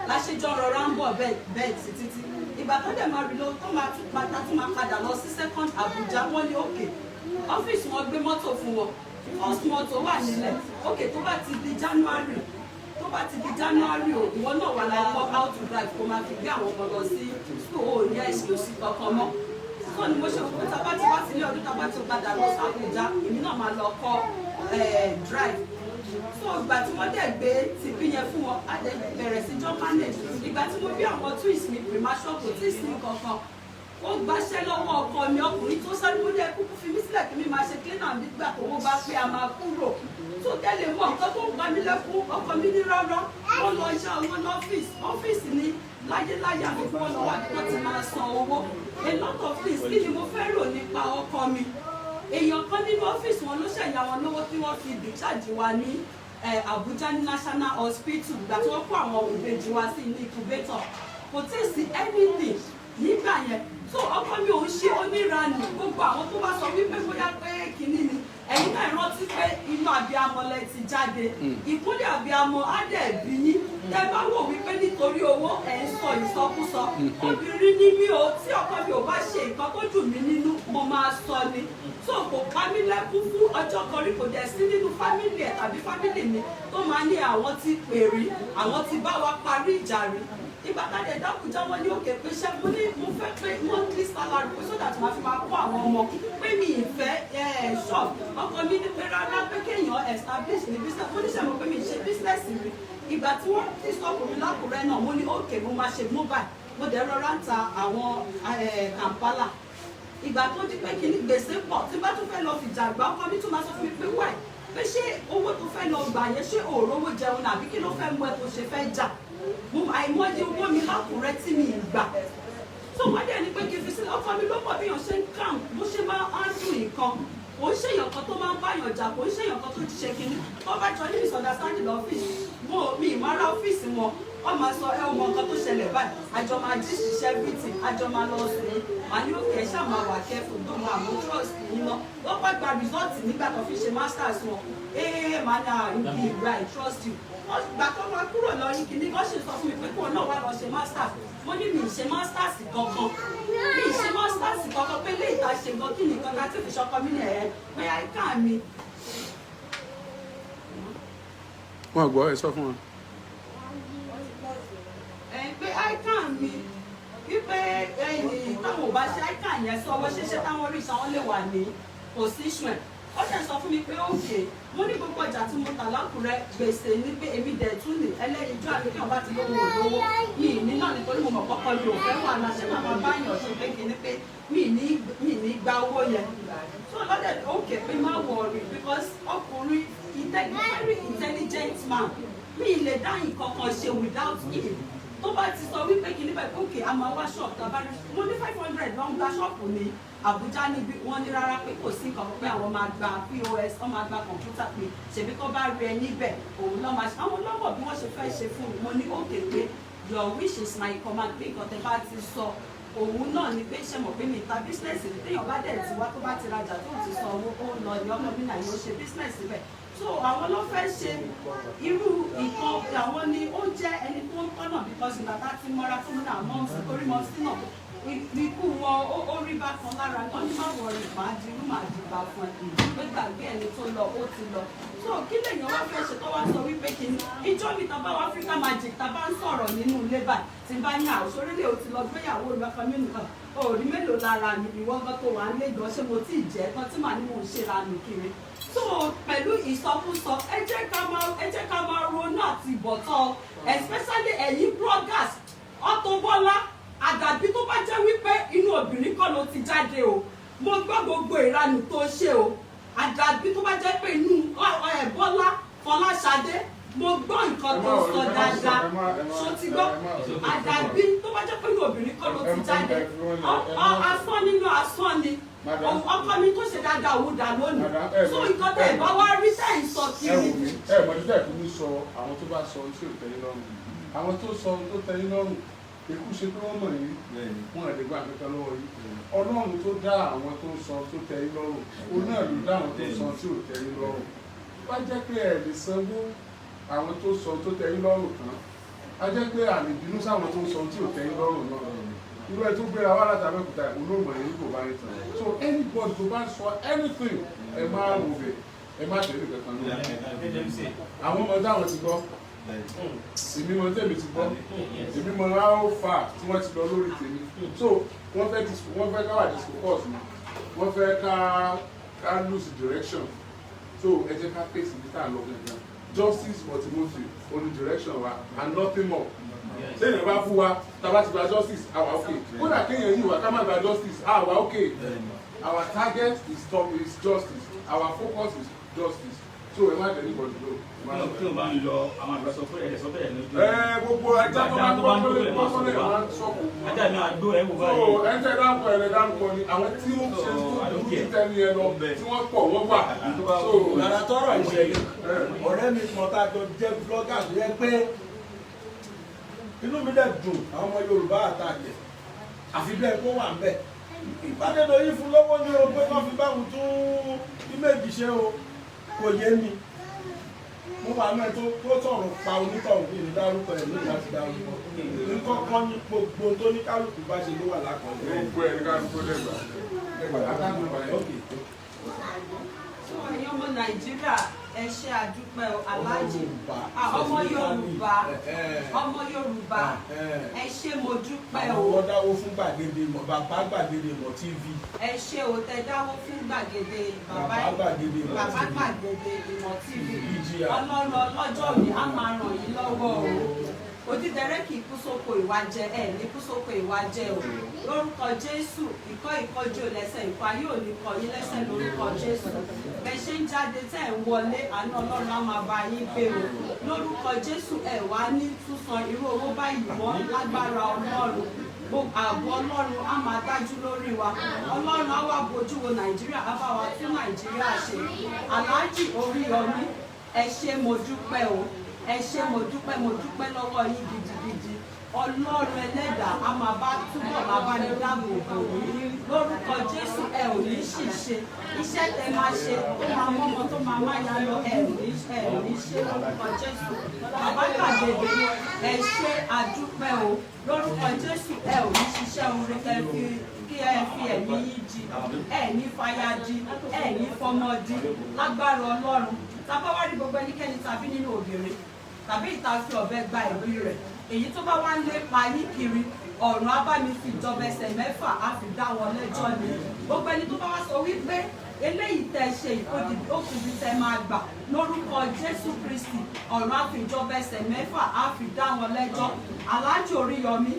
láṣẹjọ́ rọra ń bọ̀ bẹ́ẹ̀ títí ìgbà tó dẹ̀ máa rí lọ tó máa padà lọ sí second Abuja wọ́n ní òkè ọ́fíìsì wọn gbé mọ́tò fún wọn first mọ́tò wà nílẹ̀ òkè tó bá ti di January o ìwọ náà wà láì kọ́ how to drive kó máa fi gbé àwọn ọmọ lọ sí school ò ní excuse kankan mọ́ so ni mo ṣe fún tábà tí wá sílé ọdún tábà tí ó padà lọ sí Àbújá èmi náà máa lọ kọ́ drive so ìgbà tí wọ́n dẹ̀ gbé tìbí yẹn fún wọn á dẹ̀ bẹ̀rẹ̀ sí jọ manage ìgbà tí mo bí àwọn twins mi premature kò tí ì sí kankan ó gbaṣẹ́ lọ́wọ́ ọkọ mi ọkùnrin tó sáré mo dẹ̀ kúkú fi mí sílẹ̀ kí mi máa ṣe clean and nígbà tó wọ́n bá pé a máa kúrò tó tẹ́lẹ̀ mọ́ nǹkan tó ń gbá mi lẹ́kún ọkọ mi ní rárá wọ́n lọ ṣe àwọn ọ́fíìsì ní láyéláyà mi fún wọn lọ́wọ́ àti wọ́n ti máa san owó a lot of things kí ni mo fẹ́ rò nípa ọkọ mi èèyàn kan nínú ọ́fíìsì wọn ló ṣẹ̀yà wọn lówó tí wọ́n fi discharge wa ní Abuja National Hospital ìgbà tí wọ́n kó àwọn ìbejì wa sí ní incubator kò tí ì sí anything nígbà yẹn so ọkọ mi ò ń ṣe oníranù gbogbo àwọn tó bá sọ wípé bóyá pé kínní ni ẹ̀yin náà rántí pé inú abiyamọ lẹ ti jáde ìkúnlẹ̀ abiyamọ á dẹ̀ bí yín tẹ bá wò wípé nítorí owó ẹ̀ ń sọ ìsọkúsọ obìnrin ní mí o tí ọkọ mi ò bá ṣe nǹkan tó dùn mí nínú mo máa sọ ni so kò pa mí lẹ́kún fún ọjọ́ kan rí kò dẹ̀ sí nínú fámìlì ẹ̀ tàbí fámìlì mi tó máa ní àwọn ti pè rí àwọn ti bá wa parí ìjà rí ìgbà tá a dẹ̀ dákújá wọn ní òkè pé ṣé mo fẹ́ pé monthly salary pé so that màá fi máa kó àwọn ọmọ pé mi ìfẹ́ shop ọkọ mi ní pé rárá pé kéèyàn establish ní business mo ní ṣe mo pé mi ṣe business rí ìgbà tí wọ́n ti sọ́kùn mi lákùrẹ́ náà mo ní òkè mo máa ṣe mobile mo dẹ̀ rọra ń ta àwọn Kampala ìgbà tó di pé kí ni gbèsè pọ̀ tí bá tún fẹ́ lọ fìjà gbà ọkọ mi tún máa sọ fún mi pé wáì pé ṣé owó tó fẹ́ lọ gbà yẹn ṣé òòrówó jẹun àbí kí ló fẹ́ mú ẹ tó ṣe fẹ́ jà àìmọye owó mi lákùrẹ́ tí mi gbà tó wọ́n dẹ̀ ní pé kí n fi sílẹ̀ ọkọ mi ló mọ̀ bí èèyàn ṣe ń kàn bó ṣe máa ń dùn nǹkan kò ń ṣèyàn kan tó máa ń báyàn jà kò ń ṣèyàn kan tó ti ṣe kinní tó bá jọ ní misunderstanding lọ́fíìsì mi ìmọ̀ra ọ́fíìsì wọn wọ́n máa sọ ọmọ nǹkan tó ṣẹlẹ̀ báyìí àjọ máa jí ṣiṣẹ́ bìtì àjọ máa lọ sùn màá ní òkè ẹ̀ ṣáà máa wà kẹ́fù tó máa mú trust yín lọ wọ́n bá gba result nígbà tó fi ṣe masters wọn màá ní ibi ìgbà I trust you gbà tó máa kúrò lọ yín kìíní wọ́n ṣe sọ fún mi pé kó náà wá lọ ṣe masters mo ní mi ì ṣe masters kankan mi ì ṣe masters kankan pé lè ta ṣe gan kí nìkan ká tí fi ṣọkọ mi ní ẹ̀ pé àìká mi. wọ́n gbọ́ ẹ sọ fún wọn. pé àìká mi wípé táwọn ò bá ṣe àìká yẹn sọ ọwọ́ ṣẹṣẹ táwọn rí ìṣàwọn lè wà ní position ó ṣe sọ fún mi pé òkè mo ní gbogbo ọjà tí mo tà lákùrẹ́ gbèsè ní pé èmi dẹ̀ tún ní ẹlẹ́yinjú àti kí ọba ti lówó olówó mi ì ní náà nítorí mo mọ̀ kọ́kọ́ mi ò fẹ́ wà náà ṣe máa bá yàn ṣe pé kí ni pé mi ì ní gba owó yẹn so lọ́dẹ̀ òkè pé má worry because ọkùnrin very intelligent man mi ì lè dá nǹkan kan ṣe without him tó bá ti sọ wípé kí ní bẹ́ẹ̀ òkè a máa wá ṣọ́ọ̀bù tá a bá rí mo ní 500 lọ́n gba ṣọ́ọ̀bù ní Àbújá níbi wọ́n ní rárá pé kò sí nǹkan pé àwọn máa gba POS wọ́n máa gba kọ̀ǹpútà pé ṣèbí kó bá rí ẹ níbẹ̀ òun lọ́ máa ṣe àwọn lọ́wọ́ bí wọ́n ṣe fẹ́ ṣe fún mi mo ní òkè pé your wish is my command pé nǹkan tẹ bá ti sọ òun náà ni pé ṣe mọ̀ pé mi ta bísínẹ́sì téèyàn bá dẹ̀ ti wá tó bá ti rajà tó ti sọ owó ó lọ ní ọmọ mi náà yóò ṣe bísínẹ́sì bẹ́ẹ̀ so àwọn ló fẹ́ ṣe irú nǹkan àwọn ni ó jẹ́ ẹni tó ń tọ́nà because ìgbà tá ti mọ́ra fún náà mọ́ọ̀sì torí mọ́ọ̀sì náà ikú wọn ó rí bákan lára wọn ní má wọrí màá di irú màá di ìgbà fún ẹ pé gbàgbé ẹni tó lọ ó ti lọ so kí lèèyàn wá fẹ́ ṣe tó wá sọ wípé kí ni ìjọ mi tá bá wá Africa Magic tá bá ń sọ̀rọ̀ nínú ilé báyìí tí bá ní àwòṣe orílẹ̀ ó ti lọ gbéyàwó rẹ̀ fẹ́mi nìkan òòrí mélòó lára mi ìwọ́n gan tó wà ń lé gan ṣé mo tí ì jẹ́ tán tí màá ní mò ń ṣera nù kiri so pẹ̀lú ìsọkúsọ ẹ jẹ́ ká máa ronú àti ìbọ̀tọ̀ especially ẹ̀yin bloggers Auto Bola àdàbí tó bá jẹ́ wípé inú obìnrin kọ́ ló ti jáde o mo gbọ́ gbogbo ìranù tó ṣe o àdàbí tó bá jẹ́ pé inú Bọ́lá Fọláṣadé mo gbọ́ nǹkan tó sọ dáadáa ṣó ti gbọ́ àdàbí tó bá jẹ́ pé inú obìnrin kọ́ ló ti jáde asán nínú asán ni ọkọ mi tó ṣe dáadáa òun dà lónìí so nǹkan tẹ̀ bá wá rí sẹ́yìn sọ kiri. ẹ mọ̀ nígbà tí mo sọ àwọn tó bá sọ tí ò tẹ́yìn lọ́rùn àwọn tó sọ tó tẹ́yìn lọ́rùn èkú ṣe pé wọ́n mọ̀ yín wọn àdé gba àgbẹ̀kan lọ́wọ́ yín Ọlọ́run tó dá àwọn tó sọ tó tẹ́yìn lọ́rùn òun náà ló dá àwọn tó sọ tí ò tẹ́yìn lọ́rùn bá jẹ́ pé ẹ̀ lè sanwó àwọn tó sọ tó tẹ́yìn lọ́rùn tán á jẹ́ pé àlè bínú sáwọn tó sọ tí ò tẹ́yìn lọ́rùn náà irú ẹ tó gbéra wá láti Abẹ́òkúta olóòmọ̀ yìí kò bá yín tán so anybody tó bá sọ anything ẹ máa wò bẹ̀ ẹ má tẹ̀lé kankan lórí àwọn ọmọ táwọn ti gbọ́ èmi mọ tèmi ti gbọ́ èmi mọ how far tí wọ́n ti lọ lórí tèmi so wọ́n fẹ́ ká wà discourse ni wọ́n fẹ́ ká lose direction so ẹ jẹ́ ká pèsè ní tàà lọ gangan justice for Timothy only direction wa and nothing more sẹ́yìn bá fún wa tàbá ti gba justice àwa okay kódà kéèyàn yìí wà ká má gba justice àwa okay our target is justice our focus is justice so ẹ má tẹ̀lé ìbọ̀dù lọ. kí o bá ń lọ àwọn àgbà sọ fún ẹ̀ sọ bẹ́ẹ̀ lójú. Gbogbo ẹja tó bá ń gbọ́ fúnlẹ̀ máa ń sọ̀kò. ajá mi àgbó ẹ̀ wò báyìí. so ẹ tẹ́ dáńkọ ẹ̀ dáńkọ ni àwọn tí ó ṣe tó ti tẹ́ni ẹ lọ tí wọ́n pọ̀ wọ́n wà. so lára tọrọ ìṣẹ̀lẹ̀ ọ̀rẹ́ mi kan tá a jọ jẹ́ blogger tó yẹ pé inú mi dẹ̀ dùn àwọn ọmọ Yorùbá àtàkẹ́ àfi bẹ́ẹ̀ kó wà ń bẹ̀. ìbádẹ́dọ̀ yìí fún lọ́wọ́ ní o pé wọ́n fi báwọn tún íméèjì ṣe o kò yé mi mo wà náà tó sọ̀rọ̀ pa onítọ̀hún bí ìdárúkọ ẹ̀ lóyún láti dárúkọ nǹkan kan ní gbogbo tó ní kálukú bá ṣe ló wà lákọọ́lẹ̀. gbogbo ẹ̀ ní kálukú lẹ́gbàá. ẹ̀yin ọmọ Nàìjíríà ẹ ṣé àdúpẹ́ aláàjì ọmọ Yorùbá ẹ ṣé mo dúpẹ́ o. àwọn dáwó fún gbàgede mọ̀ bàbá gbàgede mọ̀ TV. ẹ ṣé o tẹ dáwó fún gbàgede bàbá gbàgede ìmọ̀ TV Ọlọ́run ọlọ́jọ́ òní á máa ràn yín lọ́wọ́ o. Odídẹrẹ́ kì í kú sóko ìwà jẹ ní kú sóko ìwà jẹ o lórúkọ Jésù ìkọ́jú lẹ́sẹ̀ ìkọ́ ayé òní kọ yín lẹ́sẹ̀ lórúkọ Jésù bẹ́ẹ̀ ṣe ń jáde tẹ́ ẹ̀ ń wọlé àánú Ọlọ́run á máa bá yín gbé o lórúkọ Jésù ẹ̀ wá ní túnsan irú owó báyìí mọ́ lágbára Ọlọ́run ààbò Ọlọ́run á máa dájú lórí wa Ọlọ́run á wá bójú wo Nàìjíríà á bá wa tún Nàìjíríà ṣe Aláàjì Oríyọmí ẹ ṣé mo dúpẹ́ o ẹ ṣé mo dúpẹ́ lọ́wọ́ yín gidigidi Ọlọ́run ẹlẹ́dàá á máa bá túbọ̀ máa bá ní dáàbò bò yín lórúkọ Jésù. Ẹ ò ní ṣìṣe iṣẹ́ tẹ máa ṣe tó máa mọ́mọ tó máa má ya lọ ẹ ò ní ṣe lórúkọ Jésù. Bàbá Gbàgede ẹ ṣe àdúpẹ́ o lórúkọ Jésù. Ẹ ò ní ṣiṣẹ́ oore kí ẹ fi ẹ̀mí yín jí ẹ ní fàyà jí ẹ ní fọmọ jí lágbára Ọlọ́run. Tábà wá rí gbogbo ẹnikẹ́ni tàbí nínú obìnrin tàbí ìta fi ọ̀bẹ gba ẹ̀bí rẹ̀ èyí tó bá wá ń lépa yín kiri ọ̀run abánifi ìjọba ẹsẹ̀ mẹ́fà á fi dá wọn lẹ́jọ́ ni. Gbogbo ẹni tó bá wá sọ wípé eléyìí tẹ ṣe ìkókùnbí tẹ máa gbà lórúkọ Jésù Kristi ọ̀run á fi ìjọba ẹsẹ̀ mẹ́fà á fi dá wọn lẹ́jọ́. Aláàjì Oríyọmí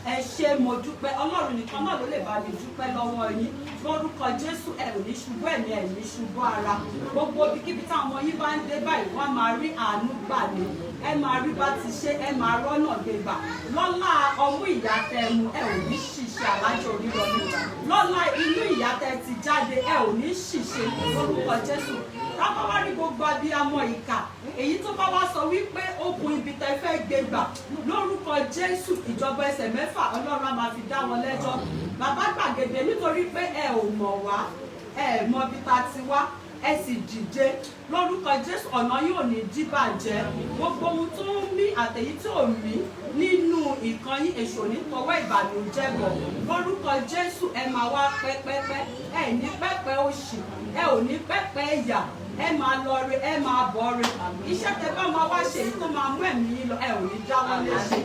ẹ ṣé mo dúpẹ́ Ọlọ́run nìkan náà ló lè bá mi dúpẹ́ lọ́wọ́ yín lórúkọ Jésù. Ẹ ò ní ṣubú ẹ̀mí ẹ ní ṣubú ara gbogbo ibikíbi táwọn ọmọ yín bá ń dé báyìí wọ́n máa rí àánú gbà ní ẹ máa rí bá ti ṣe ẹ máa rọ́nà gbégbà lọ́lá ọmú ìyá tẹ mu ẹ ò ní ṣìṣe Aláàjì Oríyọmí lọ́lá inú ìyá tẹ ti jáde ẹ ò ní ṣìṣe lórúkọ Jésù. Tábà wá rí gbogbo abiyamọ ìkà èyí tó bá wá sọ wípé okùn ibi tẹ fẹ́ gbé gbà lórúkọ Jésù ìjọba ẹsẹ̀ mẹ́fà Ọlọ́run á máa fi dá wọn lẹ́jọ́. Bàbá Gbàgede nítorí pé ẹ ò mọ̀ wá ẹ mọ bí ta ti wá ẹ sì dìde lórúkọ Jésù ọ̀nà yóò ní díbàjẹ́ gbogbo ohun tó ń mí àtẹ̀yí tí ò mí nínú ìkànnì èṣù ní tọwọ́ ìbànújẹ́ bọ̀ lórúkọ Jésù ẹ máa wá pẹ́pẹ́pẹ́ ẹ ní pẹ́pẹ́ òṣì ẹ ò ní pẹ́pẹ́ ìyà ẹ máa lọ re ẹ máa bọ̀ re iṣẹ́ tẹ bá máa wá ṣe èyí tó máa mú ẹ̀mí yín lọ ẹ ò ní dáwọ́ lé ṣe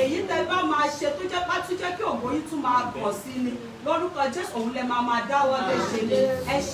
èyí tẹ bá máa ṣe tó jẹ́ pá tó jẹ́ kí ògo yín tún máa bọ̀ sí ni lórúkọ Jésù òun lẹ máa dáwọ́ lé ṣe ẹ ṣe.